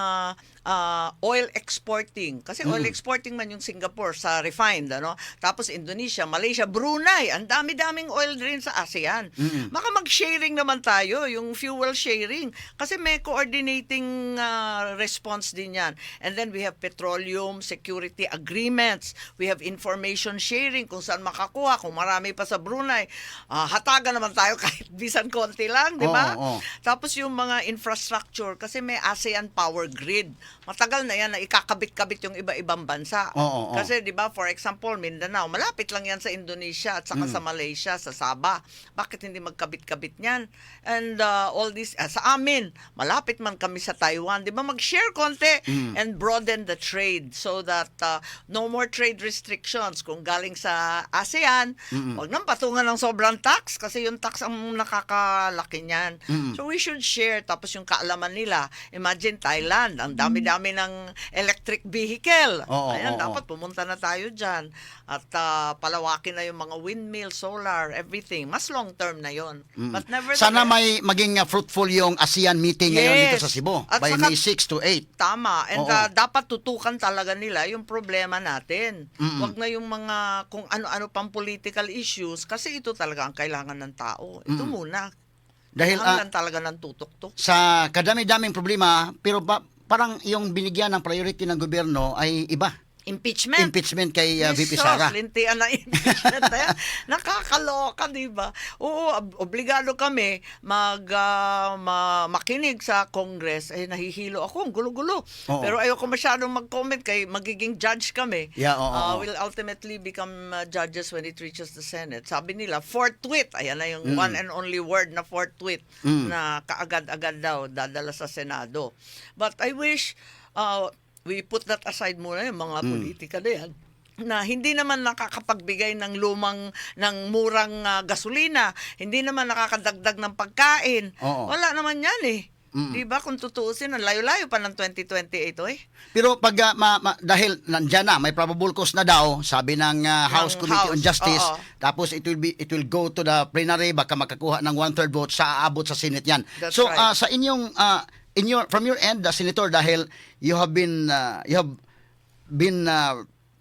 oil exporting. Kasi oil exporting man yung Singapore sa refined, ano? Tapos Indonesia, Malaysia, Brunei, ang dami-daming oil rin sa ASEAN. Maka mag-sharing naman tayo, yung fuel sharing. Kasi may coordinating response din yan. And then we have petroleum security agreements. We have information sharing kung saan makakuha. Kung marami pa sa Brunei, hatagan naman tayo kahit bisan konti lang, di ba? Oo. Tapos yung mga infrastructure, kasi may ASEAN power grid. Matagal na yan na ikakabit-kabit yung iba-ibang bansa. Oo. Kasi 'di ba, for example, Mindanao, malapit lang yan sa Indonesia at saka sa Malaysia, sa Sabah. Bakit hindi magkabit-kabit niyan? And all this sa amin, malapit man kami sa Taiwan, 'di ba? Mag-share konti and broaden the trade so that no more trade restrictions kung galing sa ASEAN. Wag nang patungan ng sobrang tax kasi yung tax ang nakakalaki niyan. So we should share tapos yung kaalaman nila. Imagine Thailand, ang dami-dami ng electric vehicle. Oo, Ayan, oo. dapat pumunta na tayo dyan. At palawakin na yung mga windmill, solar, everything. Mas long term na yon. But nevertheless, Sana may maging fruitful yung ASEAN meeting ngayon dito sa Cebu At by saka, May 6 to 8. Tama. And Oo. dapat tutukan talaga nila yung problema natin. Huwag na yung mga kung ano-ano pang political issues kasi ito talaga ang kailangan ng tao. Ito muna. Dahil Kailangan talaga ng tutok-tok. sa kadami-daming problema, pero parang yung binigyan ng priority ng gobyerno ay iba. Impeachment. Impeachment kay VP Jesus, Sara. lintian na impeachment. Nakakaloka, di ba? Oo, obligado kami makinig sa Congress. Nahihilo ako, ang gulo-gulo. Oo. Pero ayoko masyadong mag-comment kay magiging judge kami. Yeah, oo. Will ultimately become judges when it reaches the Senate. Sabi nila, forthwith. Ayan na yung one and only word na forthwith na kaagad-agad daw dadala sa Senado. But I wish we put that aside muna yung mga politika na yan na hindi naman nakakapagbigay ng murang gasolina, hindi naman nakakadagdag ng pagkain. Oo. Wala naman yan Di ba kung tutuusin, ang layo-layo pa ng 2028 Pero pag dahil nandiyan na may probable cause na daw sabi ng House Committee on House, Justice, oo. tapos it will go to the plenary, baka makakuha ng 1/3 vote sa aabot sa Senate yan. That's So right. sa inyong from your end, Senator, dahil you have been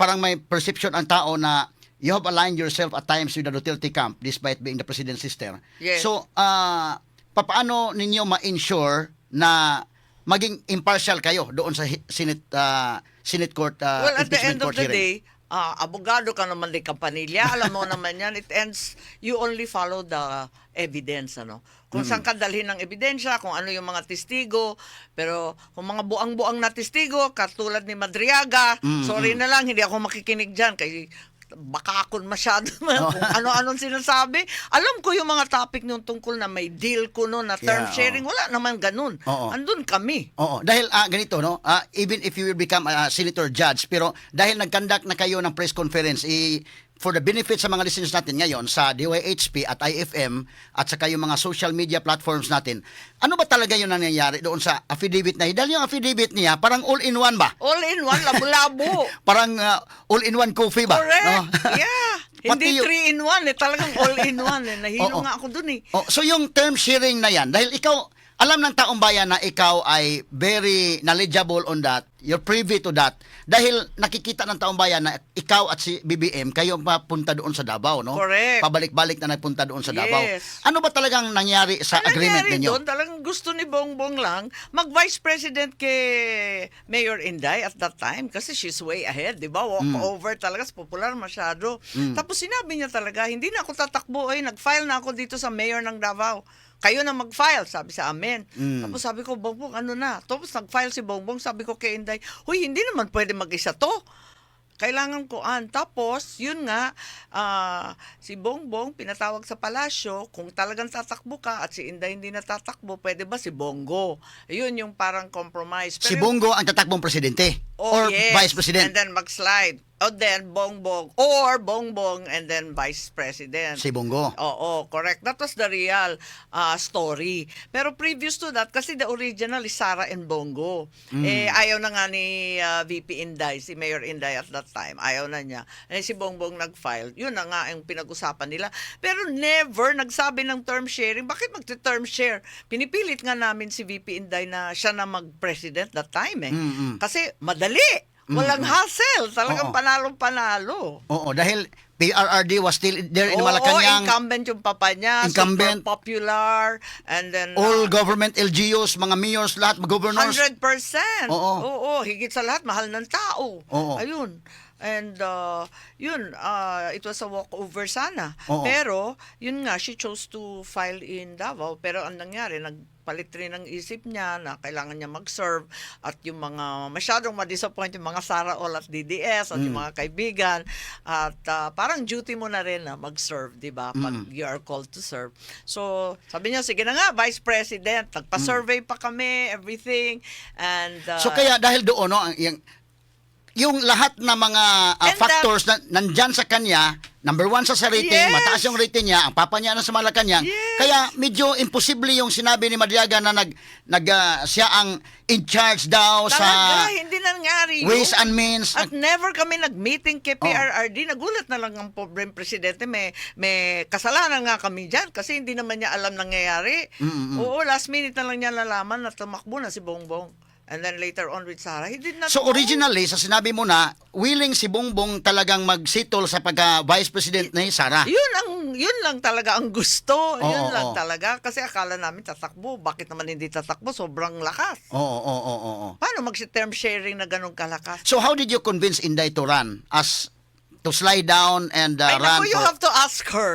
parang may perception ang tao na you have aligned yourself at times with the Duterte camp despite being the president's sister. Yes. So paano ninyo ma-ensure na maging impartial kayo doon sa Senate Court Well, at the impeachment end of court the hearing? day, abogado ka naman din Campanilla. Alam mo naman yan. It ends, you only follow the evidence, ano. Kung saan ka dalhin ng ebidensya, kung ano yung mga testigo. Pero kung mga buang-buang na testigo, katulad ni Madriaga, sorry na lang, hindi ako makikinig dyan. Kasi bakakon masyado kung ano-anong sinasabi. Alam ko yung mga topic nung tungkol na may deal ko no, na term Yeah, sharing. Wala naman ganun. Oo. Andun kami. Oo, dahil ganito no, even if you will become a senator judge, pero dahil nag-conduct na kayo ng press conference, for the benefit sa mga listeners natin ngayon sa DYHP at IFM at saka yung mga social media platforms natin, ano ba talaga yung nangyayari doon sa affidavit na? Dahil yung affidavit niya, parang all-in-one ba? All-in-one, labo-labo. Parang all-in-one coffee ba? Correct. No? Yeah. Pati Hindi yung- 3-in-1 talagang all-in-one Nahilo Oo. nga ako dun Oh, so yung term sharing na yan, dahil ikaw, alam ng taong bayan na ikaw ay very knowledgeable on that, you're privy to that, dahil nakikita ng taong bayan na ikaw at si BBM, kayo papunta doon sa Davao, no? Correct. Pabalik-balik na nagpunta doon sa Davao. Yes. Ano ba talagang nangyari sa Ang agreement nangyari ninyo? doon, talagang gusto ni Bongbong lang mag-vice president kay Mayor Inday at that time kasi she's way ahead, di ba? Walk over talaga, popular masyado. Tapos sinabi niya talaga, hindi na ako tatakbo, nag-file na ako dito sa mayor ng Davao. Kayo na mag-file, sabi sa amin. Tapos sabi ko, Bongbong, ano na? Tapos nag-file si Bongbong, sabi ko kay Inday, huy, hindi naman pwede mag-isa to. Kailangan ko Tapos, yun nga, si Bongbong pinatawag sa palasyo, kung talagang tatakbo ka at si Inday hindi natatakbo, pwede ba si Bongo? Yun yung parang compromise. Si Pero Bongo ang tatakbong presidente Oh, or yes. vice president? And then mag-slide. O then Bongbong. Or Bongbong and then Vice President. Si Bongo. Oo, correct. That was the real story. Pero previous to that, kasi the original is Sara and Bongo. Ayaw na nga ni VP Inday, si Mayor Inday at that time. Ayaw na niya. Si Bongbong nag-file. Yun na nga ang pinag-usapan nila. Pero never nagsabi ng term sharing. Bakit magti-term share? Pinipilit nga namin si VP Inday na siya na mag-president that time Kasi madali. Walang hassle. Talagang Oo. panalong-panalo. Oo, dahil PRRD was still there in Oo, Malacanang. incumbent yung papa niya. Incumbent. Super popular. And then, All government LGUs, mga mayors, lahat, governors. 100%. Oo. Oo, higit sa lahat, mahal ng tao. Oo. Ayun. And it was a walkover sana. Oo. Pero, yun nga, she chose to file in Davao. Pero ang nangyari, nagpalit rin ang isip niya na kailangan niya mag-serve at yung mga masyadong ma-disappoint yung mga Sara All at DDS at yung mga kaibigan at parang duty mo na rin na mag-serve, di ba? Pag you are called to serve. So, sabi niya, sige na nga, Vice President, nagpa-survey pa kami, everything. And, So kaya dahil doon, no, yung lahat na mga And factors na nandyan sa kanya, number one sa rating, Yes. mataas yung rating niya, ang papa niya na sa Malacanang. Yes. Kaya medyo imposible yung sinabi ni Madiaga na siya ang in charge daw talaga, sa hindi nangyari yun. ways and means. At never kami nag-meeting kay PRRD. Nagulat na lang ang pobreng presidente. May kasalanan nga kami dyan kasi hindi naman niya alam nangyayari. Oo, last minute na lang niya nalaman na tumakbo na si Bongbong. And then later on with Sara, he did not So know. originally, sa sinabi mo na, willing si Bongbong talagang mag-settle sa pagka-vice president ni Sara. Yun lang talaga ang gusto. Yun Oo, lang oo. talaga. Kasi akala namin tatakbo. Bakit naman hindi tatakbo? Sobrang lakas. Oo. Paano mag-term sharing na ganun kalakas? So how did you convince Inday to run to slide down and Ay, run naku, you for... have to ask her.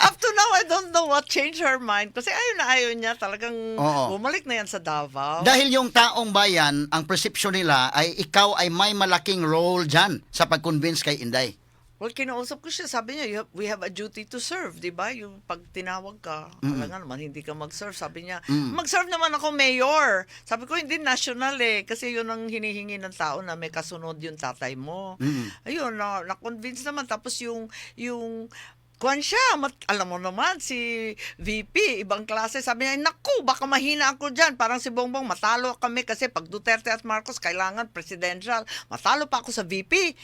Up to now, I don't know what changed her mind. Kasi ayaw niya. Talagang Oo. bumalik na yan sa Davao. Dahil yung taong bayan, ang perception nila ay ikaw ay may malaking role dyan sa pag-convince kay Inday. Well, kinausap ko siya. Sabi niya, we have a duty to serve, di ba? Yung pag tinawag ka, talaga naman, hindi ka mag-serve. Sabi niya, mag-serve naman ako, mayor. Sabi ko, hindi national Kasi yun ang hinihingi ng tao na may kasunod yung tatay mo. Ayun, na-convince naman. Tapos yung kuwan siya, alam mo naman, si VP, ibang klase, sabi niya, naku, baka mahina ako dyan. Parang si Bongbong, matalo kami kasi pag Duterte at Marcos, kailangan presidential. Matalo pa ako sa VP.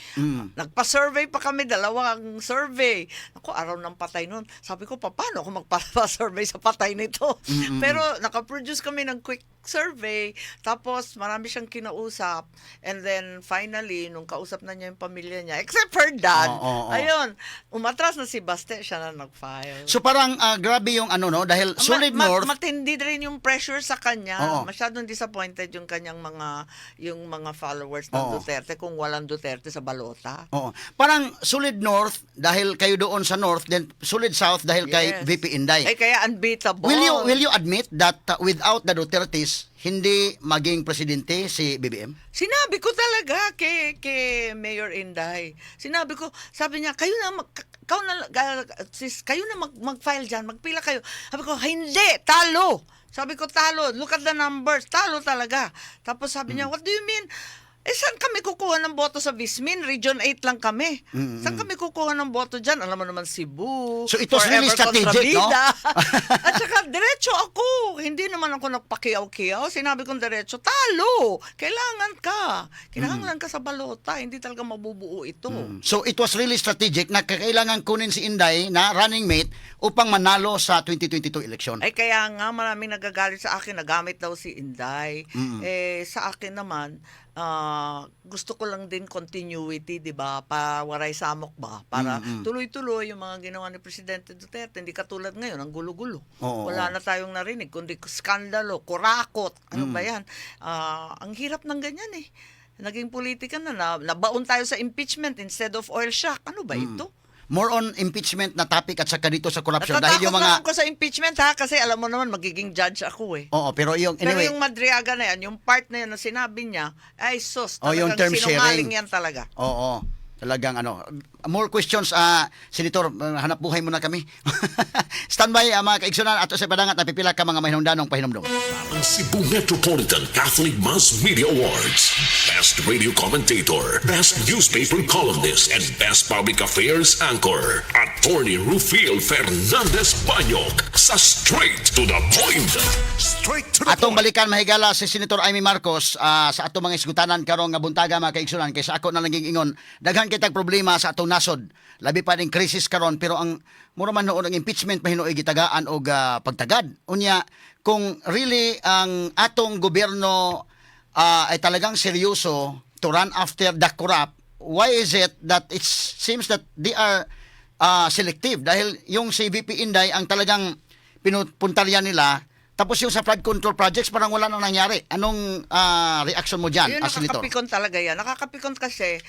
Nagpa-survey pa kami, 2 survey. Naku, araw ng patay nun. Sabi ko, paano ako magpa-survey sa patay nito? Pero nakaproduce kami ng quick survey, tapos marami siyang kinausap, and then finally, nung kausap na niya yung pamilya niya, except her dad, ayun, umatras na si Baste, siya na nag-file. So parang grabe yung dahil solid north. Matindi rin yung pressure sa kanya. Oo. Masyadong disappointed yung kanyang mga followers ng Duterte kung walang Duterte sa balota. Oo. Parang solid north dahil kayo doon sa north, then solid south dahil kay Yes. VP Inday. Kaya unbeatable. Will you admit that without the Dutertes, hindi maging presidente si BBM? Sinabi ko talaga kay Mayor Inday. Sinabi ko, sabi niya, kayo na mag-file diyan, magpila kayo. Sabi ko, hindi, talo. Sabi ko, talo. Look at the numbers. Talo talaga. Tapos sabi niya, what do you mean? Saan kami kukuha ng boto sa Vismin? Region 8 lang kami. Saan kami kukuha ng boto dyan? Alam mo naman, Cebu. So, it was really strategic, no? At saka, diretso ako. Hindi naman ako nagpakiyaw-kiyaw. Sinabi kong diretso, talo. Kailangan ka. Kailangan ka sa balota. Hindi talaga mabubuo ito. So it was really strategic na kailangan kunin si Inday na running mate upang manalo sa 2022 election. Ay kaya nga maraming nagagalit sa akin, nagamit daw si Inday. Sa akin naman, gusto ko lang din continuity, 'di ba? Waray samok ba? Para tuloy-tuloy yung mga ginawa ni Presidente Duterte, hindi katulad ngayon ang gulo-gulo. Wala na tayong narinig kundi skandalo, kurakot. Ano ba 'yan? Ang hirap ng ganyan eh. Naging politika na nabaon tayo sa impeachment instead of oil shock. Ano ba ito? More on impeachment na topic at saka dito sa corruption dahil yung Natatakot naman mga ko sa impeachment ha kasi alam mo naman magiging judge ako eh. Oo, pero yung Pero anyway, yung Madriaga na yan, yung part na yan na sinabi niya, ay sus, yung talagang term sinungaling sharing. yan talaga. oo, talagang more questions Senator, hanap buhay muna kami. Standby mga kaigsunan ato sa padangat na pipila ka mga mahinungdanong pahinumdom. Ang Cebu Metropolitan Catholic Mass Media Awards. Best Radio Commentator, Best Newspaper Columnist, and Best Public Affairs Anchor. Attorney Rufiel Fernandez Banyok sa Straight to the Point. Straight to the Atong Point. balikan mahigala si Senator Amy Marcos sa atong mga isgutanan karong nga buntaga mga kaigsunan kaysa ako na lang ingon daghan kitag problema sa atong nasod labi pa ning krisis karon pero ang mura man noon ang impeachment mahinuoy gitagaan og pagtagad unya kung really ang atong gobyerno ay talagang seryoso to run after the corrupt, why is it that it seems that they are selective dahil yung si VP Inday ang talagang pinupuntaryan nila tapos yung sa flood control projects parang wala nang nangyari. Anong reaction mo dyan Yun, as senator? nakakapikon talaga yan. Nakakapikon kasi,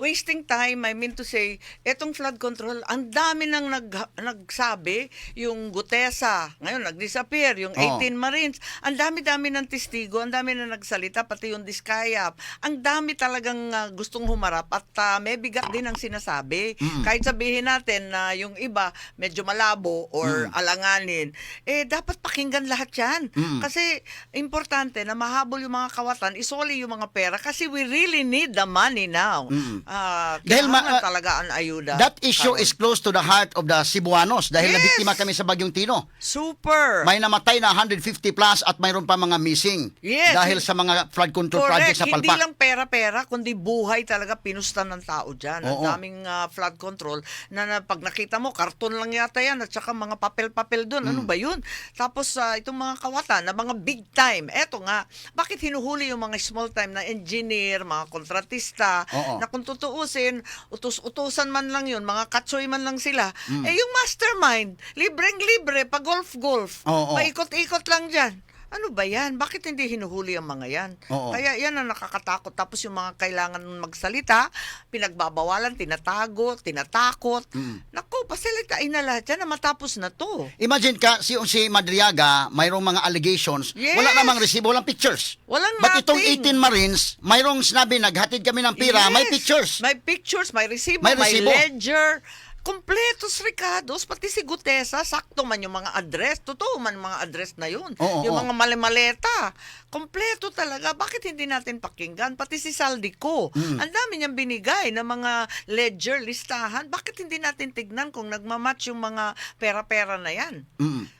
wasting time, I mean to say, etong flood control, ang dami nang nagsabi, yung Gutesa, ngayon nag-disappear, yung 18 Marines, ang dami-dami ng testigo, ang dami na nagsalita, pati yung Diskayap. Ang dami talagang gustong humarap at may bigat din ang sinasabi. Kahit sabihin natin na yung iba medyo malabo or alanganin, dapat pakinggan lahat yan. Kasi importante na mahabol yung mga kawatan, isoli yung mga pera kasi we really need the money now. Dahil Kailangan talaga ang ayuda. That issue Karon. is close to the heart of the Cebuanos dahil Yes! nabiktima kami sa Bagyong Tino. Super! May namatay na 150 plus at mayroon pa mga missing Yes. dahil sa mga flood control Correct. projects sa Hindi Palpak. lang pera-pera, kundi buhay talaga pinusta ng tao dyan. Ang Oo. daming flood control na pag nakita mo, karton lang yata yan at saka mga papel-papel doon. Ano ba yun? Tapos itong mga kawatan na mga big time. Eto nga, bakit hinuhuli yung mga small time na engineer, mga kontratista, Oo. na kung tutuusin, utos-utusan man lang yun, mga katsoy man lang sila. Yung mastermind, libreng-libre, pa golf-golf. Oo. Paikot-ikot lang dyan. Ano ba yan? Bakit hindi hinuhuli ang mga yan? Oo. Kaya yan ang nakakatakot. Tapos yung mga kailangan magsalita, pinagbabawalan, tinatago, tinatakot. Naku, pasalitain na lahat yan na matapos na to. Imagine ka, si Madriaga, mayroong mga allegations, Yes! wala namang resibo, walang pictures. Walang But itong nothing. 18 Marines, mayroong sinabi, naghatid kami ng pira, may Yes! pictures. May pictures, may resibo, May may resibo. ledger. Kompletos, Ricardos, pati si Gutesa, sakto man yung mga address, totoo man yung mga address na yun. Oo, yung oo. mga mali-maleta, kompleto talaga. Bakit hindi natin pakinggan? Pati si Saldico, ang dami niyang binigay ng mga ledger, listahan. Bakit hindi natin tignan kung nagmamatch yung mga pera-pera na yan?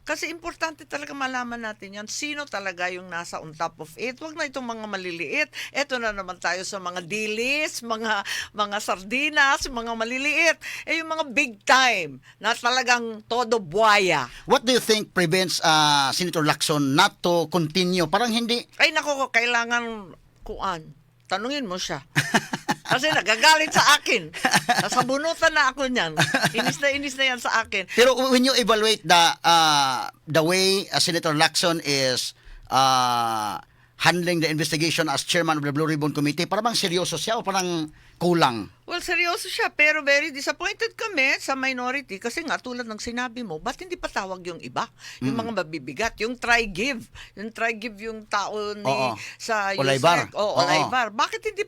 Kasi importante talaga malaman natin yan. Sino talaga yung nasa on top of it? Huwag na itong mga maliliit. Eto na naman tayo sa mga dilis, mga sardinas, mga maliliit. Yung mga big time na talagang todo buwaya. What do you think prevents Senator Lacson not to continue? Parang hindi. Ay nako, kailangan kuan. Tanungin mo siya. Kasi nagagalit sa akin. Nasabunutan na ako niyan. Inis na yan sa akin. Pero when you evaluate the way Senator Lacson is handling the investigation as chairman of the Blue Ribbon Committee, parang bang seryoso siya o parang kulang? Well, seryoso siya, pero very disappointed kami sa minority kasi nga tulad ng sinabi mo, ba't hindi patawag yung iba? Yung mga mabibigat, yung try-give. Yung try-give yung tao ni Oo. sa Olaybar. USEC. Oo, Olaybar. Bakit hindi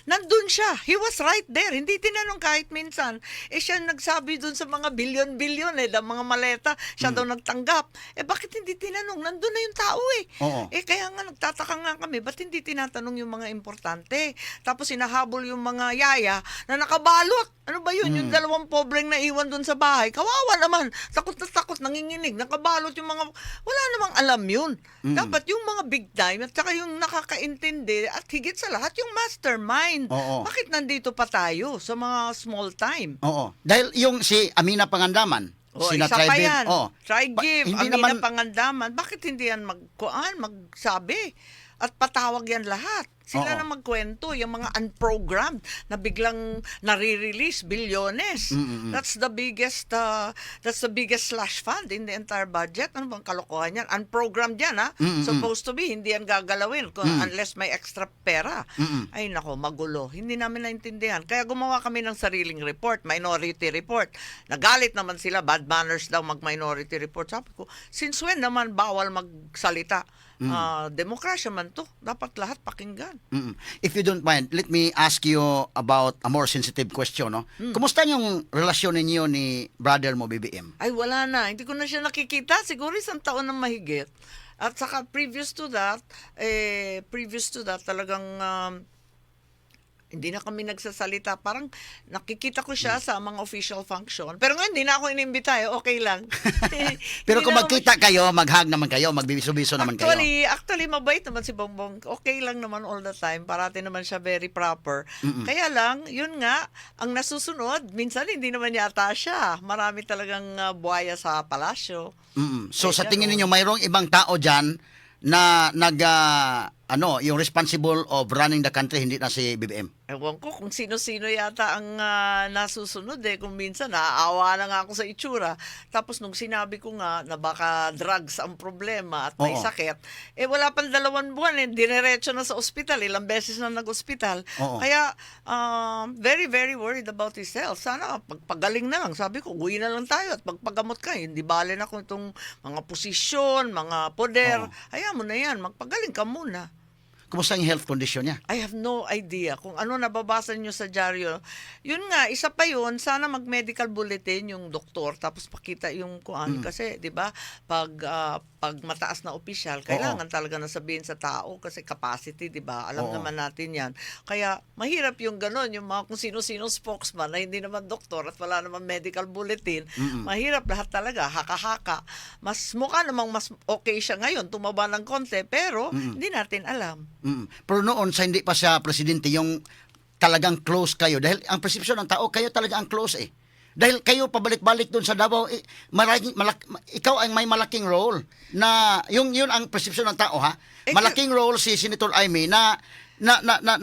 nandun siya. He was right there. Hindi tinanong kahit minsan. Siya nagsabi dun sa mga bilyon-bilyon ng mga maleta. Siya daw nagtanggap. Bakit hindi tinanong? Nandun na yung tao Oo. Kaya nga nagtataka nga kami, ba't hindi tinatanong yung mga importante? Tapos hinahabol yung mga yaya na nakabalot. Ano ba yun? Yung dalawang pobreng naiwan dun sa bahay. Kawawa naman. Takot na takot, nanginginig. Nakabalot yung mga... Wala namang alam yun. Dapat yung mga big time at saka yung nakakaintindi at higit sa lahat yung mastermind. Oo. Bakit nandito pa tayo sa mga small time? Oo. Dahil yung si Amina Pangandaman, Isa pa Tribe, yan. Try give. hindi Amina naman Pangandaman. Bakit hindi yan magsabi? At patawag yan lahat. Sila Oo. na magkwento, yung mga unprogrammed na biglang nare-release bilyones. That's the biggest slash fund in the entire budget. Ano bang kalokohan yan? Unprogrammed yan, ha? Supposed to be, hindi yan gagalawin unless may extra pera. Ay nako, magulo. Hindi namin naintindihan. Kaya gumawa kami ng sariling report, minority report. Nagalit naman sila, bad manners daw mag-minority report. Sabi ko, since when naman bawal magsalita? Demokrasya man to. Dapat lahat pakinggan. If you don't mind, let me ask you about a more sensitive question. No? Kumusta yung relasyon ninyo ni brother mo, BBM? Ay, wala na. Hindi ko na siya nakikita. Siguro isang taon na mahigit. At saka previous to that, talagang hindi na kami nagsasalita. Parang nakikita ko siya sa mga official function. Pero ngayon, hindi na ako inimbita. Okay lang. Pero Hindi kung na ako magkita kayo, mag-hug naman kayo, magbibiso-biso naman kayo. Actually, mabait naman si Bongbong. Okay lang naman all the time. Parati naman siya very proper. Kaya lang, yun nga, ang nasusunod, minsan hindi naman yata siya. Marami talagang buhaya sa palasyo. So sa Kaya tingin ganun. ninyo, mayroong ibang tao dyan na yung responsible of running the country, hindi na si BBM? Ewan ko kung sino-sino yata ang nasusunod Kung minsan, naaawa na nga ako sa itsura. Tapos nung sinabi ko nga na baka drugs ang problema at may Oo. sakit, wala pang 2 buwan dinerecho na sa ospital. Ilang beses na nag-ospital. Oo. Kaya, very, very worried about his health. Sana, pagpagaling na lang. Sabi ko, uwi na lang tayo at magpagamot ka. Hindi bale na kung itong mga posisyon, mga poder. Oo. Hayaan mo na yan. Magpagaling ka muna. Kumusta yung health condition niya? I have no idea kung ano nababasa nyo sa dyaryo. Yun nga, isa pa yun, sana mag-medical bulletin yung doktor tapos pakita yung kuan. Kasi, di ba, pag mataas na opisyal, kailangan talaga na sabihin sa tao kasi capacity, di ba? Alam Oo. naman natin yan. Kaya, mahirap yung ganon, yung mga kung sino-sino spokesman na hindi naman doktor at wala naman medical bulletin. Mahirap lahat talaga, haka-haka. Mukha namang mas okay siya ngayon, tumaba ng konti, pero hindi natin alam. Pero noon, sa hindi pa siya presidente, yung talagang close kayo. Dahil ang perception ng tao, kayo talaga ang close Dahil kayo pabalik-balik doon sa Davao, ikaw ang may malaking role na yun ang perception ng tao, ha? Malaking role si Senator Amy na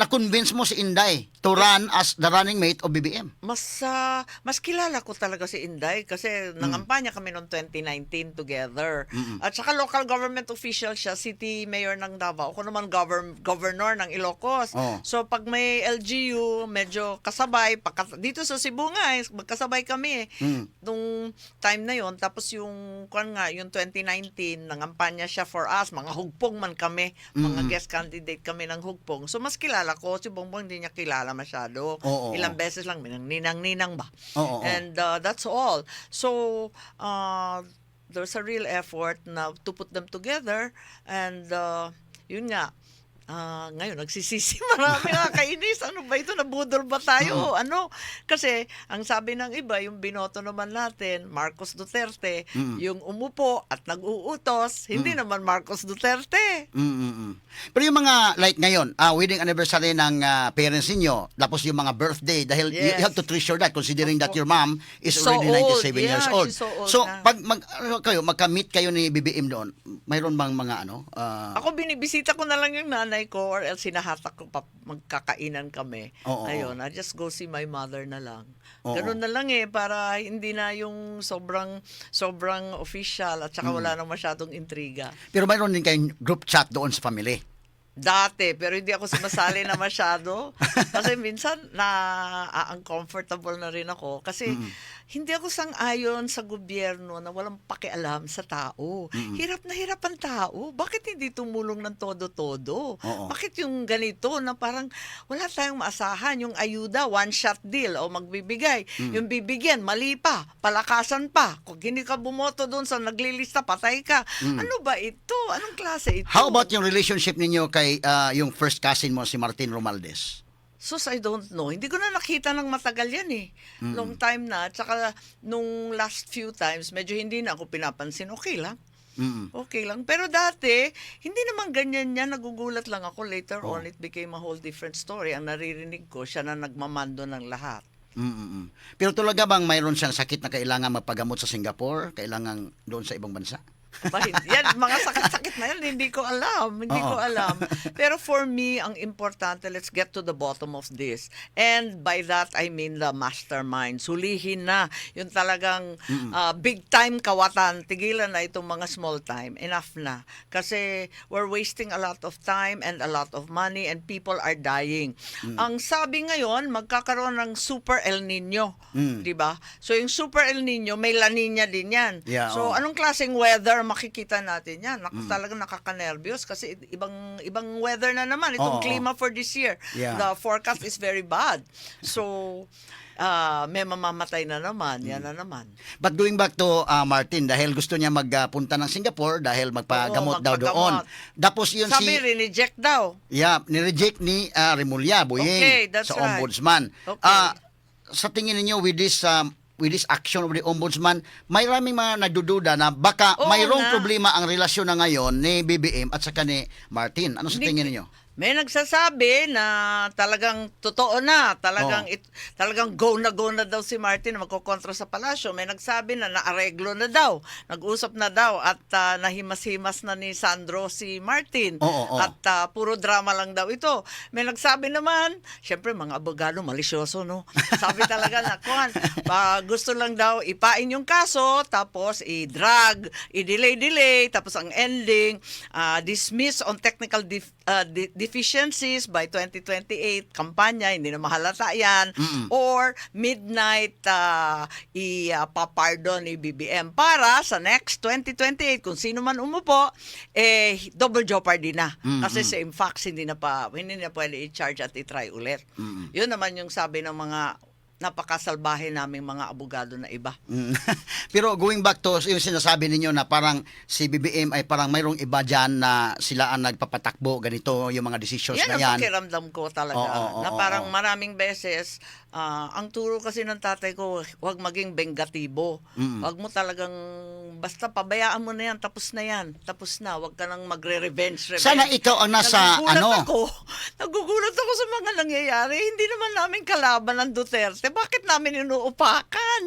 convince mo si Inday to run as the running mate of BBM. Mas kilala ko talaga si Inday kasi nangampanya kami noong 2019 together. At saka local government official siya, city mayor ng Davao. Ako naman governor ng Ilocos. Oh. So pag may LGU, medyo kasabay. Dito sa Cebu nga, magkasabay kami nung time na yon. Tapos yung 2019, nangampanya siya for us. Mga hugpong man kami. Mga guest candidate kami ng hugpong. So mas kilala ko. Si Bongbong hindi niya kilala masyado. Oo. Ilang beses lang, ninang-ninang ba? Oo. And that's all. So, there's a real effort na to put them together and yun nga, ngayon nagsisisi marami nakakainis. Ano ba ito? Nabudol ba tayo? Ano? Kasi ang sabi ng iba, yung binoto naman natin, Marcos Duterte, yung umupo at nag-uutos, hindi naman Marcos Duterte. Pero yung mga, like ngayon, wedding anniversary ng parents niyo, tapos yung mga birthday, dahil you Yes. have to treasure that considering that your mom is So already 97 old. years Yeah, old. she's so old So, na. pag magka-meet kayo ni BBM doon, mayroon bang mga Ako binibisita ko na lang yung nanay ko or else hinahatak ko pa magkakainan kami. Oo. Ayun, I just go see my mother na lang. Oo. Ganun na lang para hindi na yung sobrang official at saka wala nang masyadong intriga. pero mayroon din kayong group chat doon sa family? Dati, pero hindi ako sumasali na masyado. Kasi minsan uncomfortable na rin ako. Kasi hindi ako sang-ayon sa gobyerno na walang pakialam sa tao. Hirap na hirap ang tao. Bakit hindi tumulong ng todo-todo? Oo. Bakit yung ganito na parang wala tayong maasahan? Yung ayuda, one-shot deal o magbibigay. Yung bibigyan, mali pa, palakasan pa. Kung hindi ka bumoto doon sa naglilista, patay ka. Ano ba ito? Anong klase ito? How about yung relationship ninyo kay yung first cousin mo, si Martin Romualdez? Sus, I don't know. Hindi ko na nakita ng matagal yan eh. Long time na. Tsaka nung last few times, medyo hindi na ako pinapansin. Okay lang. Okay lang. Pero dati, hindi naman ganyan yan. Nagugulat lang ako. Later on, it became a whole different story. Ang naririnig ko, siya na nagmamando ng lahat. Pero talaga bang mayroon siyang sakit na kailangan mapagamot sa Singapore? Kailangan doon sa ibang bansa? Yan, mga sakit-sakit na yan, hindi ko alam. Hindi ko alam. Pero for me, ang importante, let's get to the bottom of this. And by that, I mean the mastermind. Sulihin na. Yung talagang big time kawatan. Tigilan na itong mga small time. Enough na. Kasi we're wasting a lot of time and a lot of money and people are dying. Ang sabi ngayon, magkakaroon ng Super El Nino. Diba? So yung Super El Nino, may La Nina din yan. Yeah, So anong klaseng weather makikita natin yan? Talagang nakaka-nervyos kasi ibang weather na naman. Itong klima for this year. Yeah. The forecast is very bad. So, may mamamatay na naman. Yan na naman. But going back to Martin, dahil gusto niya magpunta ng Singapore dahil magpagamot daw doon. magpagamot. Tapos yun Sabi, rineject daw. ni-reject ni Remulla Boyeng Okay, that's sa right. ombudsman. Okay. Sa tingin niyo with this action of the ombudsman, may maraming mga nagdududa na baka Oo mayroong nga. problema ang relasyon na ngayon ni BBM at saka ni Martin. Ano sa tingin niyo? May nagsasabi na talagang totoo na, talagang go na daw si Martin na magkokontra sa palasyo. May nagsabi na naareglo na daw, nag-usap na daw at nahimas-himas na ni Sandro si Martin. At puro drama lang daw ito. May nagsabi naman, syempre mga abogado malisyoso, no? Sabi talaga na, gusto lang daw ipain yung kaso, tapos i-drag, i-delay, tapos ang ending, dismiss on technical deficiencies by 2028, kampanya, hindi na mahalata yan, or midnight ipapardon ni BBM para sa next 2028, kung sino man umupo, double jeopardy na. Kasi same facts, hindi na pwede i-charge at i-try ulit. Yun naman yung sabi ng mga napakasalbahe naming mga abogado na iba. Pero going back to yung sinasabi ninyo na parang si BBM ay parang mayroong iba dyan na sila ang nagpapatakbo, ganito yung mga decisions Yan na ang yan. pakiramdam ko talaga. Na parang maraming beses, ang turo kasi ng tatay ko, huwag maging bengatibo. Huwag mo talagang, basta pabayaan mo na yan, tapos na yan. Tapos na, huwag ka nang magre-revenge. Sana ikaw ang nasa Nagugulat ako sa mga nangyayari. Hindi naman namin kalaban ng Duterte. Bakit namin inuupakan?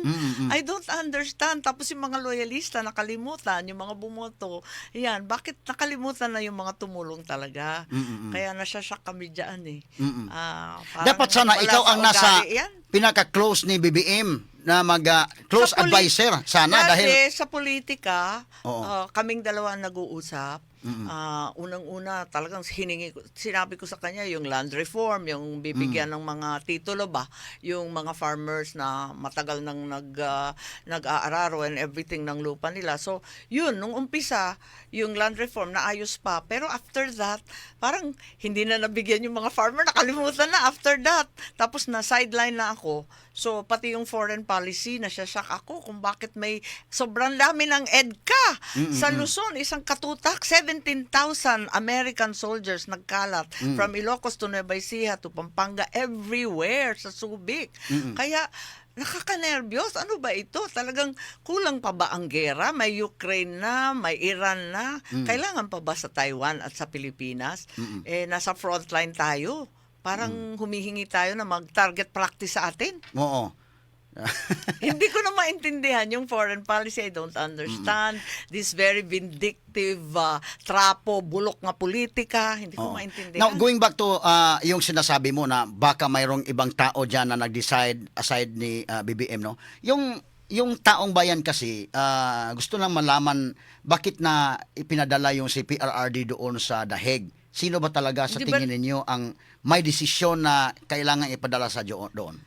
I don't understand. Tapos yung mga loyalista nakalimutan, yung mga bumoto. Yan, bakit nakalimutan na yung mga tumulong talaga? Kaya nasyasyak kami dyan eh. Dapat sana ikaw ang nasa yan. pinaka-close ni BBM na close advisor sana dahil sa politika, kaming dalawa ang nag-uusap. Unang-una talagang sinabi ko sa kanya yung land reform, yung bibigyan ng mga titulo ba, yung mga farmers na matagal nang nag-aararo and everything ng lupa nila. So, yun, nung umpisa, yung land reform naayos pa. Pero after that, parang hindi na nabigyan yung mga farmer, nakalimutan na after that. Tapos na-sideline na ako. So, pati yung foreign policy, nasasyak ako kung bakit may sobrang dami ng EDCA sa Luzon. Isang katutak, 17,000 American soldiers nagkalat from Ilocos to Nueva Ecija to Pampanga, everywhere sa Subic. Kaya, nakaka-nervyos. Ano ba ito? Talagang kulang pa ba ang gera? May Ukraine na, may Iran na. Kailangan pa ba sa Taiwan at sa Pilipinas? Nasa frontline tayo. Parang humihingi tayo na mag-target practice sa atin. Oo. Hindi ko na maintindihan yung foreign policy. I don't understand. This very vindictive, trapo, bulok nga politika. Hindi ko maintindihan. Now, going back to yung sinasabi mo na baka mayroong ibang tao dyan na nag-decide aside ni BBM, no? Yung taong bayan kasi, gusto lang malaman bakit na ipinadala yung si PRRD doon sa The Hague sino ba talaga sa Di ba- tingin ninyo ang may desisyon na kailangan ipadala sa doon?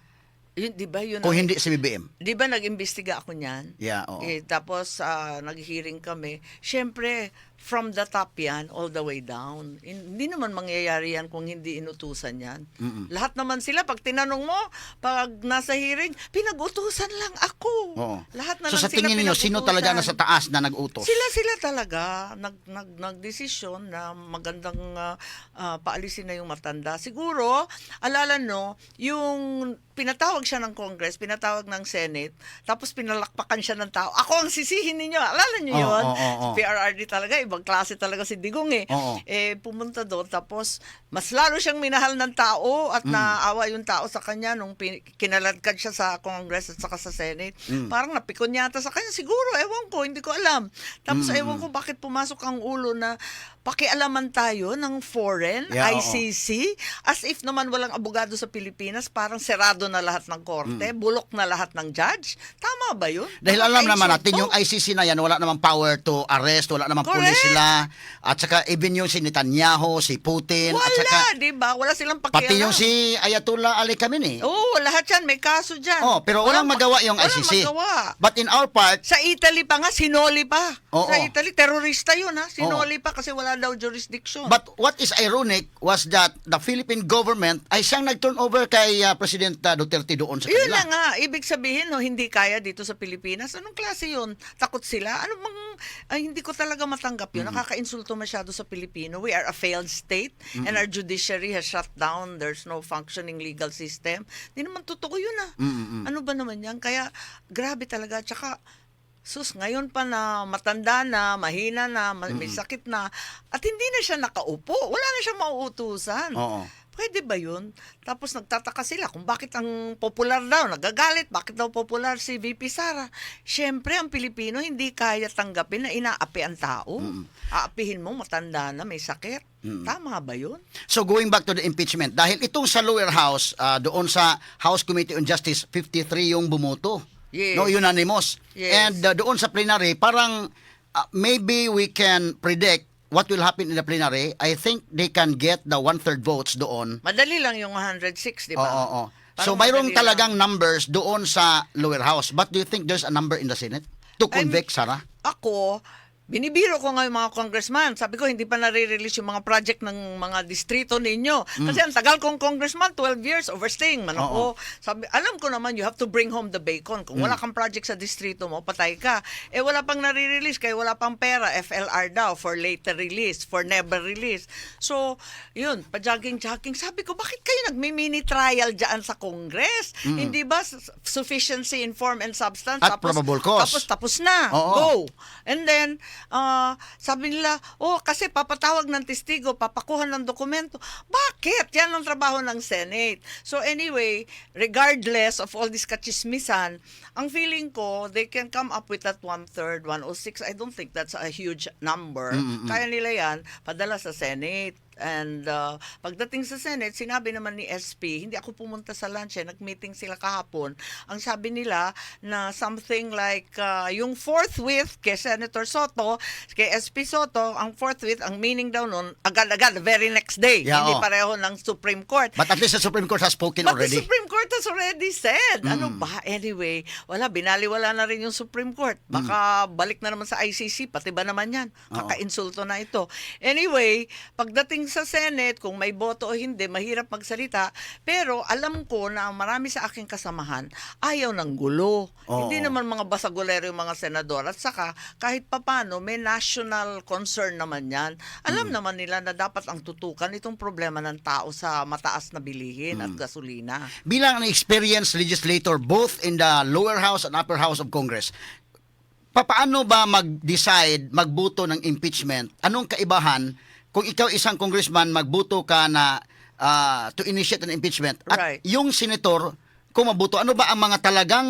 Yun, di ba yun? Kung hindi si BBM. Di ba nag-imbestiga ako niyan? Yeah, oo. Tapos nag-hearing kami. Siyempre, from the top yan, all the way down. Hindi naman mangyayari yan kung hindi inutusan yan. Lahat naman sila, pag tinanong mo, pag nasa hearing, pinag-utusan lang ako. Oo. Lahat na So lang sa tingin sila niyo, sino talaga nasa pinag-utusan. taas na nag-utos? Sila talaga nagdesisyon na magandang paalisin na yung matanda. Siguro, alala no, yung pinatawag siya ng Congress, pinatawag ng Senate, tapos pinalakpakan siya ng tao. Ako ang sisihin ninyo. Alala niyo yun? Oo. PRRD talaga, ibang klase talaga si Digong eh. Oo. Pumunta doon, tapos mas lalo siyang minahal ng tao at naawa yung tao sa kanya nung kinaladkad siya sa Congress at saka sa Senate. Parang napikon yata sa kanya. Siguro, ewan ko, hindi ko alam. Tapos ewan ko bakit pumasok ang ulo na pakialaman tayo ng foreign, Yeah, oo. ICC, as if naman walang abogado sa Pilipinas, parang serado na lahat ng korte, bulok na lahat ng judge. Tama ba yun? Dahil alam naman natin, Nakaka-insulto. yung ICC na yan, wala namang power to arrest, wala namang Correct. police sila. At saka even yung si Netanyahu, si Putin, at saka Wala, di ba? Wala silang pakialam. pati yung si Ayatollah Ali Khamenei. Oo, lahat yan. May kaso dyan. Oh, pero walang magawa yung ICC. Walang magawa. But in our part, Sa Italy pa nga, sinoli pa. Oo. Sa Italy, terorista yun ha. Sinoli pa kasi wala daw jurisdiction. but what is ironic was that the Philippine government ay siyang nag-turn over kay President Duterte doon sa Yun kanila. na nga, ibig sabihin, no, hindi kaya dito sa Pilipinas. Anong klase yun? Takot sila? Ano bang, hindi ko talaga matanggap yun. Nakaka-insulto masyado sa Pilipino. We are a failed state and our judiciary has shut down. There's no functioning legal system. Hindi naman totoo yun ah. Ano ba naman yan? Kaya, grabe talaga. Tsaka, sus, ngayon pa na matanda na, mahina na, may sakit na, at hindi na siya nakaupo. Wala na siya mauutusan. Oo. Pwede ba yun? Tapos nagtataka sila kung bakit ang popular daw, nagagalit, bakit daw popular si VP Sara. Siyempre, ang Pilipino hindi kaya tanggapin na inaapi ang tao. Aapihin mo, matanda na, may sakit. Tama ba yun? So going back to the impeachment, dahil itong sa lower house, doon sa House Committee on Justice, 53 yung bumoto. Yes. No, unanimous. Yes. And doon sa plenary, parang maybe we can predict what will happen in the plenary. I think they can get the 1/3 votes doon. Madali lang yung 106, di ba? Oo. Parang So mayroong madali talagang numbers doon sa lower house. But do you think there's a number in the Senate to convict, Sarah? Ako, binibiro ko nga yung mga congressman. Sabi ko, hindi pa nare-release yung mga project ng mga distrito ninyo. Kasi ang tagal kong congressman, 12 years, overstaying man ako. Sabi, alam ko naman, you have to bring home the bacon. Kung wala kang project sa distrito mo, patay ka. Wala pang nare-release, kaya wala pang pera. FLR daw, for later release, for never release. So, yun, pa-jogging-jogging. Sabi ko, bakit kayo nagmi-mini trial dyan sa Congress? Hindi ba sufficiency in form and substance? At probable cause. Tapos na. Oo. Go. And then, sabi nila, kasi papatawag ng testigo, papakuha ng dokumento. Bakit? Yan ang trabaho ng Senate. So anyway, regardless of all this kachismisan, ang feeling ko, they can come up with that 1/3, 106. I don't think that's a huge number. Kaya nila yan, padala sa Senate. And pagdating sa Senate, sinabi naman ni SP, hindi ako pumunta sa lunch, nag-meeting sila kahapon. Ang sabi nila na something like yung forthwith kay Senator Soto, kay SP Soto, ang forthwith, ang meaning daw nun, agad-agad, the very next day. Yeah, Hindi oo. pareho ng Supreme Court. But at least the Supreme Court has spoken But already. the Supreme Court has already said. Ano ba? Anyway, binaliwala na rin yung Supreme Court. Baka balik na naman sa ICC, pati ba naman yan? Kaka-insulto na ito. Anyway, pagdating sa Senate, kung may boto o hindi, mahirap magsalita. Pero alam ko na ang marami sa aking kasamahan, ayaw ng gulo. Oo. Hindi naman mga basagulero yung mga senador. At saka, kahit papano, may national concern naman yan. Alam naman nila na dapat ang tutukan itong problema ng tao sa mataas na bilihin at gasolina. Bilang an experienced legislator both in the lower house and upper house of Congress, paano ba mag-decide, magboto ng impeachment? Anong kaibahan kung ikaw isang congressman, magboto ka na to initiate an impeachment at Right. yung senator kung maboto, ano ba ang mga talagang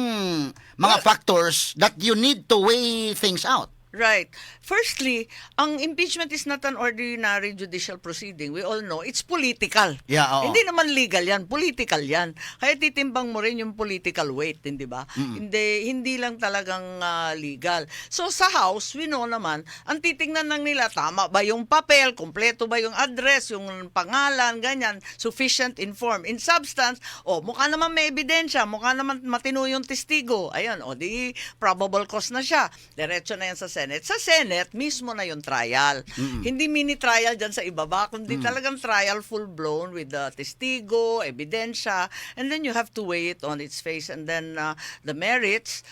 mga factors that you need to weigh things out? Right. Firstly, ang impeachment is not an ordinary judicial proceeding. We all know it's political. Yeah, oo. Hindi naman legal 'yan, political 'yan. Kaya titimbang mo rin yung political weight, hindi ba? Hindi lang talagang legal. So sa House, we know naman, ang titingnan lang nila tama ba yung papel, kumpleto ba yung address, yung pangalan, ganyan, sufficient informed. In substance, mukha naman may ebidensya, mukha naman matino yung testigo. Ayun, di probable cause na siya. Diretso na yan sa Senate. Sa Senate, mismo na yung trial. Hindi mini-trial dyan sa ibaba, kundi talagang trial full-blown with the testigo, ebidensya, and then you have to weigh it on its face. And then the merits,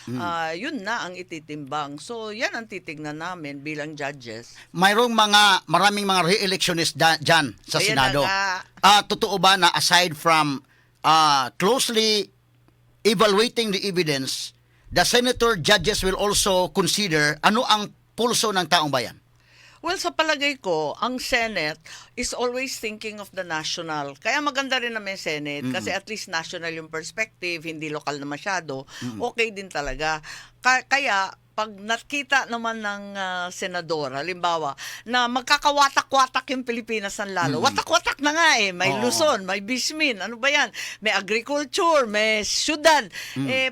yun na ang ititimbang. So, yan ang titignan namin bilang judges. Maraming mga re-electionist dyan sa Ayan Senado. na nga. Totoo ba na aside from closely evaluating the evidence, the senator judges will also consider ano ang pulso ng taong bayan? Well, sa palagay ko, ang Senate is always thinking of the national. Kaya maganda rin naman yung Senate kasi at least national yung perspective, hindi lokal na masyado. Okay din talaga. Kaya, pag nakita naman ng senador, halimbawa, na magkakawatak-watak yung Pilipinas ng lalo. Watak-watak na nga May Luzon, may Bismin, ano ba yan? May agriculture, may syudad.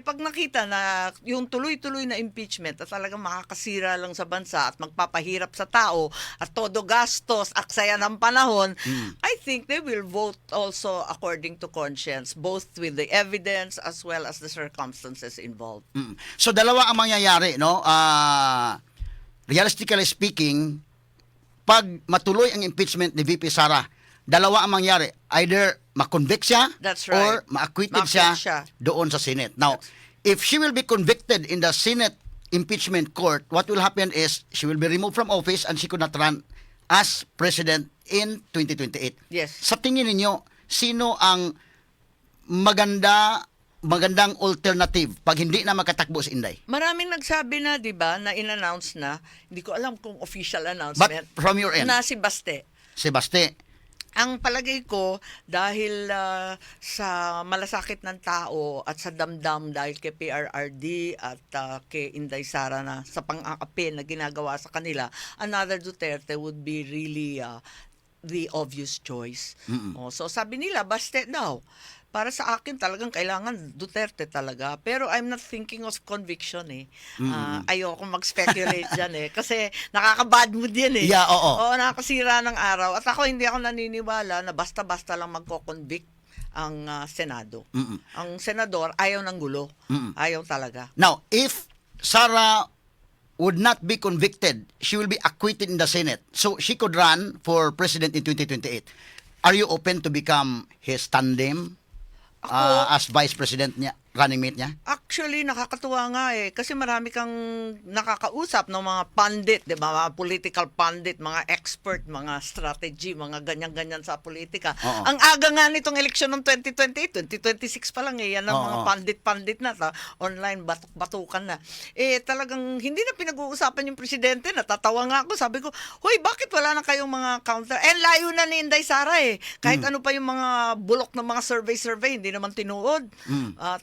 Pag nakita na yung tuloy-tuloy na impeachment at talagang makakasira lang sa bansa at magpapahirap sa tao at todo gastos, aksaya ng panahon, I think they will vote also according to conscience, both with the evidence as well as the circumstances involved. So dalawa ang mangyayari, no? Realistically speaking, pag matuloy ang impeachment ni VP Sara, dalawa ang mangyari. Either makonvict siya That's right. or ma-acquitted siya Ma-acquit siya. doon sa Senate. Now, if she will be convicted in the Senate impeachment court, what will happen is she will be removed from office and she could not run as president in 2028. Yes. Sa tingin ninyo, sino ang magandang alternative pag hindi na makatakbo si Inday? Maraming nagsabi na, 'di ba, na in-announce na, hindi ko alam kung official But announcement, from your end, na si Baste. si Baste, Ang palagay ko, dahil sa malasakit ng tao at sa damdam dahil kay PRRD at kay Inday Sara na sa pang-aakapi na ginagawa sa kanila, another Duterte would be really the obvious choice. So sabi nila, Baste daw. Para sa akin talagang kailangan Duterte talaga. Pero I'm not thinking of conviction ayoko mag-speculate dyan kasi nakaka-bad mood yan Yeah, oo. Oo, nakakasira ng araw. At ako hindi ako naniniwala na basta-basta lang magko-convict ang Senado. Ang senador ayaw ng gulo. Ayaw talaga. Now, if Sara would not be convicted, she will be acquitted in the Senate. So she could run for president in 2028. Are you open to become his tandem as vice president niya, running mate niya? Actually, nakakatuwa nga kasi marami kang nakakausap ng mga pundit, di ba? Mga political pundit, mga expert, mga strategy, mga ganyan-ganyan sa politika. Oo. Ang aga nga nitong eleksyon ng 2028, 2026 pa lang yan ang mga Oo. pundit-pundit na, online, batuk-batukan na. Talagang hindi na pinag-uusapan yung presidente, natatawa nga ako, sabi ko, hoy, bakit wala na kayong mga counter? Layo na ni Inday Sara Kahit ano pa yung mga bulok ng mga survey, hindi naman tinuod.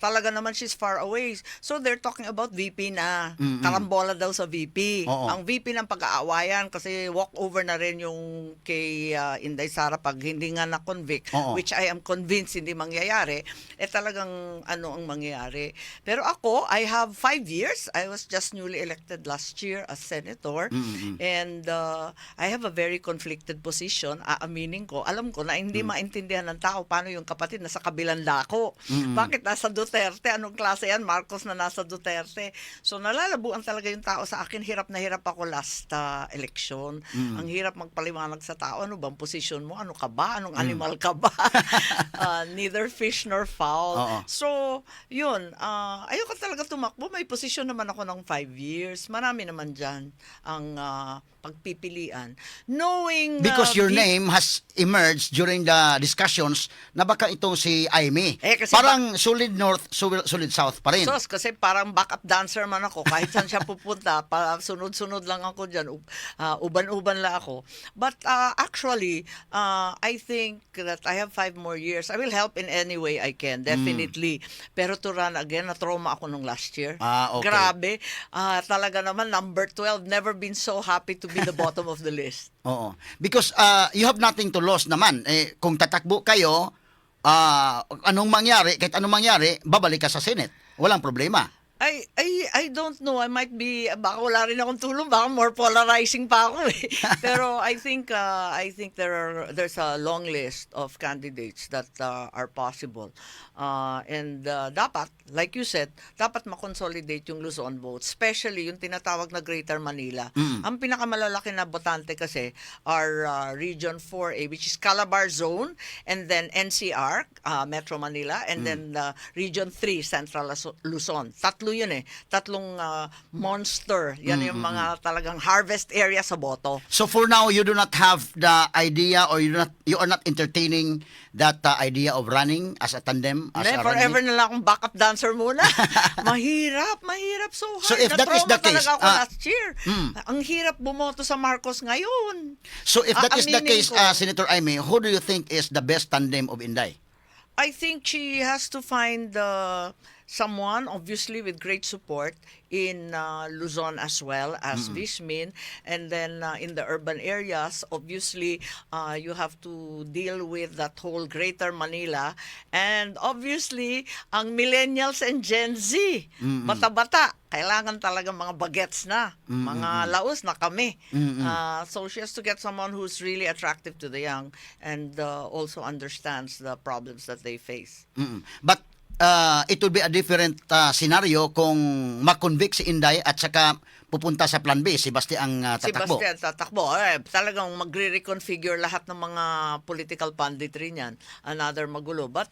Talaga naman she's far away. So they're talking about VP na. Karambola daw sa VP. Oo. Ang VP ng pag-aawayan kasi walk over na rin yung kay Inday Sara pag hindi nga na-convict, Oo. which I am convinced hindi mangyayari, talagang ano ang mangyayari. Pero ako, I have 5 years. I was just newly elected last year as senator. And I have a very conflicted position. Aaminin ko, alam ko na hindi maintindihan ng tao paano yung kapatid na sa kabilang dako. Bakit nasa Duterte? Anong klase yan? Marcos na nasa Duterte. So nalalabuan talaga yung tao sa akin. Hirap na hirap ako last election. Ang hirap magpaliwanag sa tao. Ano bang position mo? Ano ka ba? Anong animal ka ba? Neither fish nor fowl. Oo. So, yun. Ayoko talaga tumakbo. May posisyon naman ako ng 5 years. Marami naman dyan ang pagpipilian. Knowing Because your name has emerged during the discussions na baka itong si Aimee. Kasi Parang solid north solid South pa rin. Sos, kasi parang backup dancer man ako. Kahit saan siya pupunta, sunod-sunod lang ako dyan. Uban-uban lang ako. But actually, I think that I have 5 more years. I will help in any way I can, definitely. Pero to run again, na-trauma ako nung last year. Okay. Grabe. Talaga naman, number 12, never been so happy to be the bottom of the list. Oo. Because you have nothing to lose naman. Kung tatakbo kayo, anong mangyari, kahit anong mangyari, babalik ka sa Senate. Walang problema. I don't know. I might be, baka wala rin akong tulong, baka more polarizing pa ako eh. Pero I think there's a long list of candidates that are possible. And dapat, like you said, dapat makonsolidate yung Luzon vote, especially yung tinatawag na Greater Manila. Ang pinakamalalaki na botante kasi are Region 4A, which is Calabar Zone, and then NCR, Metro Manila, and then Region 3, Central Luzon. Tatlo yun eh. Tatlong monster. Yan yung mga talagang harvest area sa boto. So for now, you do not have the idea or you are not entertaining that idea of running as a tandem? As a Forever running? na lang akong backup dancer muna. mahirap so hard. So if that is the case, talaga ako last year. Ang hirap bumoto sa Marcos ngayon. So if that is the Aaminin case, ko. Senator Aimee, who do you think is the best tandem of Inday? I think she has to find someone, obviously, with great support in Luzon as well as Vismin. And then in the urban areas, obviously, you have to deal with that whole Greater Manila. And obviously, ang millennials and Gen Z, bata-bata, kailangan talaga mga bagets na, mga laos na kami. So she has to get someone who's really attractive to the young and also understands the problems that they face. But it would be a different scenario kung makonvict si Inday at saka pupunta sa Plan B, si Basti ang tatakbo. Si Bastian tatakbo. Talagang magre-reconfigure lahat ng mga political punditry niyan. Another magulo. But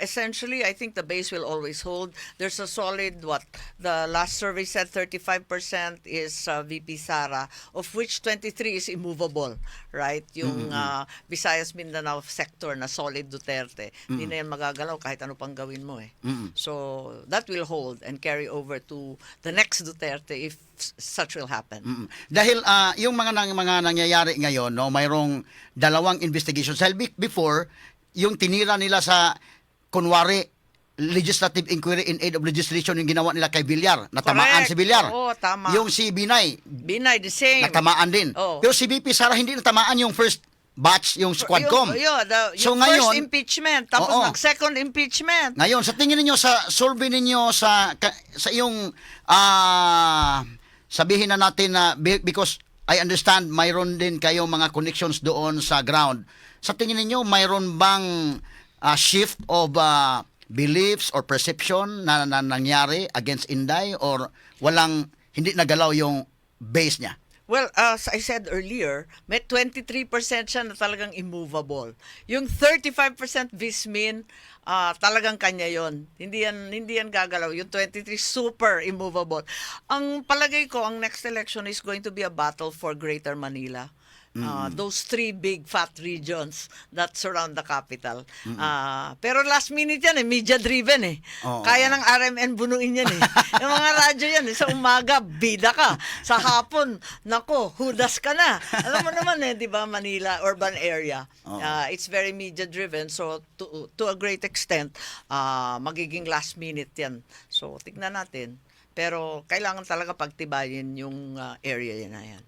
essentially, I think the base will always hold. There's a solid, the last survey said 35% is VP Sara, of which 23 is immovable. Right? Yung Visayas Mindanao sector na solid Duterte. Hindi na yan magagalaw kahit ano pang gawin mo eh. So, that will hold and carry over to the next Duterte if such will happen. Dahil yung mga nangyayari ngayon, no, mayroong dalawang investigations. Dahil before, yung tinira nila sa kunwari legislative inquiry in aid of legislation yung ginawa nila kay Villar. Natamaan Correct. si Villar. Oo, tama. Yung si Binay, Binay, the same. natamaan din. Oo. Pero si VP Sara hindi natamaan yung first batch, yung squadcom. Yung first impeachment, tapos nag-second impeachment. Ngayon, sa tingin ninyo, sa survey ninyo, sa iyong sabihin na natin na because I understand mayroon din kayong mga connections doon sa ground. Sa tingin ninyo, mayroon bang shift of beliefs or perception na nangyari against Inday or hindi nagalaw yung base niya? Well, as I said earlier, may 23% siya na talagang immovable. Yung 35% Vismin, talagang kanya yon. Hindi yan gagalaw. Yung 23 super immovable. Ang palagay ko, ang next election is going to be a battle for Greater Manila. Those 3 big fat regions that surround the capital. Pero last minute yan media driven Kaya ng RMN bunuin yan Yung mga radyo yan sa umaga, bida ka. Sa hapon, nako, hudas ka na. Alam mo naman di ba, Manila, urban area. It's very media driven. So to a great extent, magiging last minute yan. So tignan natin. Pero kailangan talaga pagtibayin yung area yan na yan.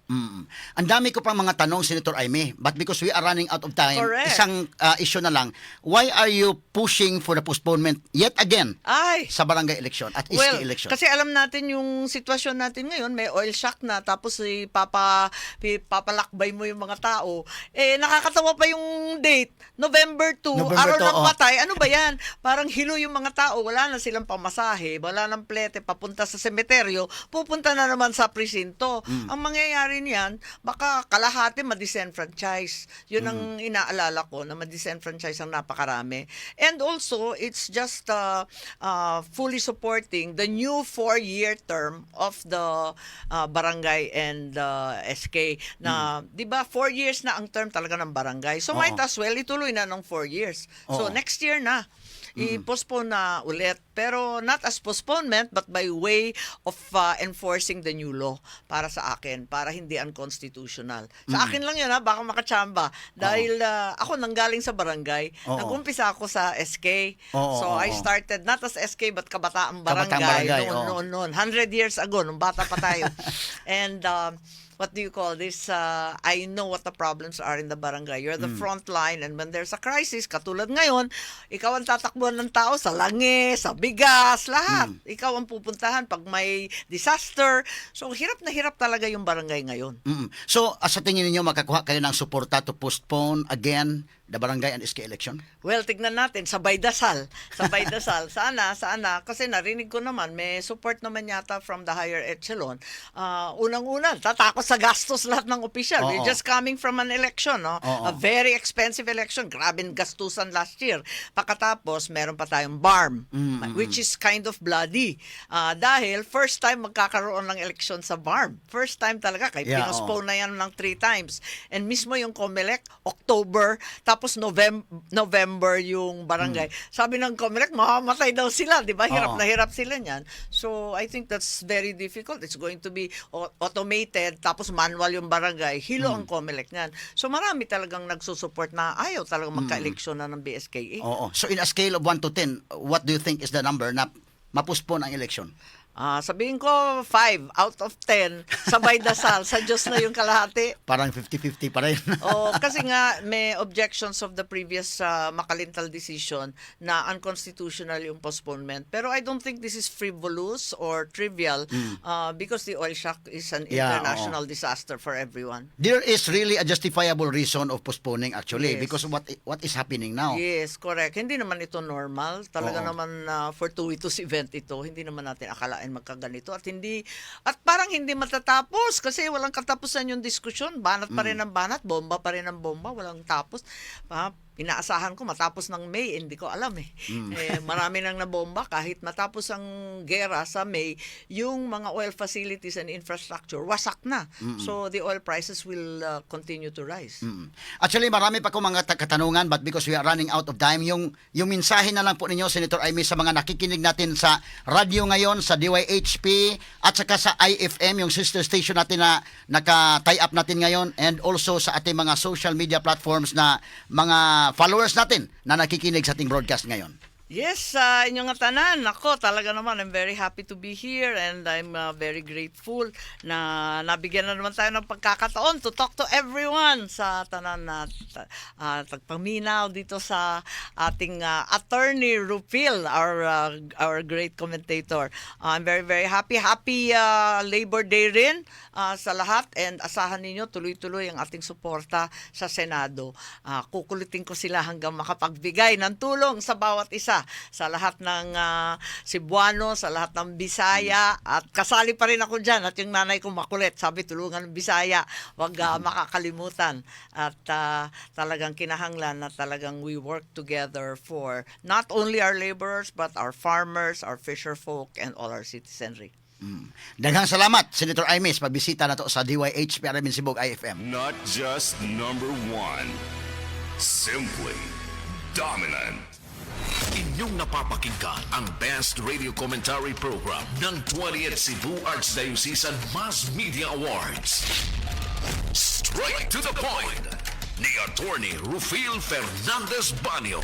Ang dami ko pang mga tanong, Senator Aimee, but because we are running out of time, Correct. isang issue na lang. Why are you pushing for the postponement yet again sa barangay election at iski election? Kasi alam natin yung sitwasyon natin ngayon, may oil shock na, tapos papalakbay mo yung mga tao. Nakakatawa pa yung date, November 2, araw ng patay. Ano ba yan? Parang hilo yung mga tao, wala na silang pamasahe, wala nang plete, papunta sa semeteryo, pupunta na naman sa presinto. Ang mangyayari niyan, baka kalahati ma-disenfranchise. Yun ang inaalala ko, na ma-disenfranchise ang napakarami. And also, it's just fully supporting the new 4-year term of the barangay and SK na, di ba, 4 years na ang term talaga ng barangay. So might as well, ituloy na ng 4 years. So next year na. i-postpone na ulit. Pero not as postponement, but by way of enforcing the new law para sa akin, para hindi unconstitutional. Sa akin lang yun, baka makachamba. Dahil ako nanggaling sa barangay, Oo. nag-umpisa ako sa SK. Oo, So oo, I oo. started not as SK but Kabataang Kabataan Barangay. Barangay, oo. Noon. 100 years ago, nung bata pa tayo. And what do you call this? I know what the problems are in the barangay. You're the front line, and when there's a crisis, katulad ngayon, ikaw ang tatakbuhan ng tao sa langi, sa bigas, lahat. Ikaw ang pupuntahan pag may disaster. So, hirap na hirap talaga yung barangay ngayon. So, sa tingin ninyo, makakuha kayo ng suporta to postpone again the barangay and SK election? Well, tignan natin, sabay dasal. Sabay dasal. Sana, kasi narinig ko naman, may support naman yata from the higher echelon. Unang-una, tatakot sa gastos lahat ng opisyal. Oo. We're just coming from an election, no? Oo. A very expensive election. Grabing gastusan last year. Pagkatapos, meron pa tayong BARM, which is kind of bloody. Dahil first time magkakaroon ng election sa BARM. First time talaga, kaya Yeah, pinospone na yan ng 3 times. And mismo yung COMELEC, October, tapos November yung barangay. Sabi ng COMELEC, mamamatay daw sila, di ba? Hirap Oo. na hirap sila niyan. So, I think that's very difficult. It's going to be automated, tapos manual yung barangay. Hilo ang COMELEC niyan. So, marami talagang nagsusupport na ayaw talagang magka-eleksyon na ng BSKE. Oo. So, in a scale of 1 to 10, what do you think is the number na mapuspone ang election? Sabihin ko, 5 out of 10, sabay dasal. Sa Diyos na yung kalahati. Parang 50-50 pa rin. Kasi nga may objections of the previous Makalintal decision na unconstitutional yung postponement. Pero I don't think this is frivolous or trivial because the oil shock is an Yeah, international disaster for everyone. There is really a justifiable reason of postponing actually Yes. because what is happening now. Yes, correct. Hindi naman ito normal. Talaga Oo. naman fortuitous event ito. Hindi naman natin akalain magkaganito at parang hindi matatapos kasi walang katapusan yung diskusyon. Banat pa rin ang banat, bomba pa rin ang bomba, walang tapos. Inaasahan ko matapos ng May, hindi ko alam marami nang nabomba kahit matapos ang gera sa May, yung mga oil facilities and infrastructure wasak na. So the oil prices will continue to rise. Actually, marami pa ko mga katanungan but because we are running out of time, yung mensahe na lang po ninyo, Senator Amy, sa mga nakikinig natin sa radyo ngayon, sa DYHP at saka sa IFM, yung sister station natin na naka-tie up natin ngayon, and also sa ating mga social media platforms na mga followers natin na nakikinig sa ating broadcast ngayon. Yes, inyong nga tanan. Ako, talaga naman, I'm very happy to be here and I'm very grateful na nabigyan na naman tayo ng pagkakataon to talk to everyone sa tanan na tagpaminaw dito sa ating attorney Rupil, our great commentator. I'm very, very happy. Happy Labor Day rin sa lahat and asahan ninyo tuloy-tuloy ang ating suporta sa Senado. Kukulitin ko sila hanggang makapagbigay ng tulong sa bawat isa, sa lahat ng Cebuano, sa lahat ng Bisaya, at kasali pa rin ako dyan at yung nanay ko makulit, sabi tulungan ng Bisaya, wag makakalimutan, at talagang kinahanglan na talagang we work together for not only our laborers but our farmers, our fisher folk, and all our citizenry. Daghang salamat, Senator Amy, sa pagbisita na to sa DYH PRM Sibog IFM. Not just number one, simply dominant. Inyong napapakinggan ang best radio commentary program ng 20th Cebu Archdiocesan Mass Media Awards. Straight to the point ni Attorney Rufil Fernandez Banyo.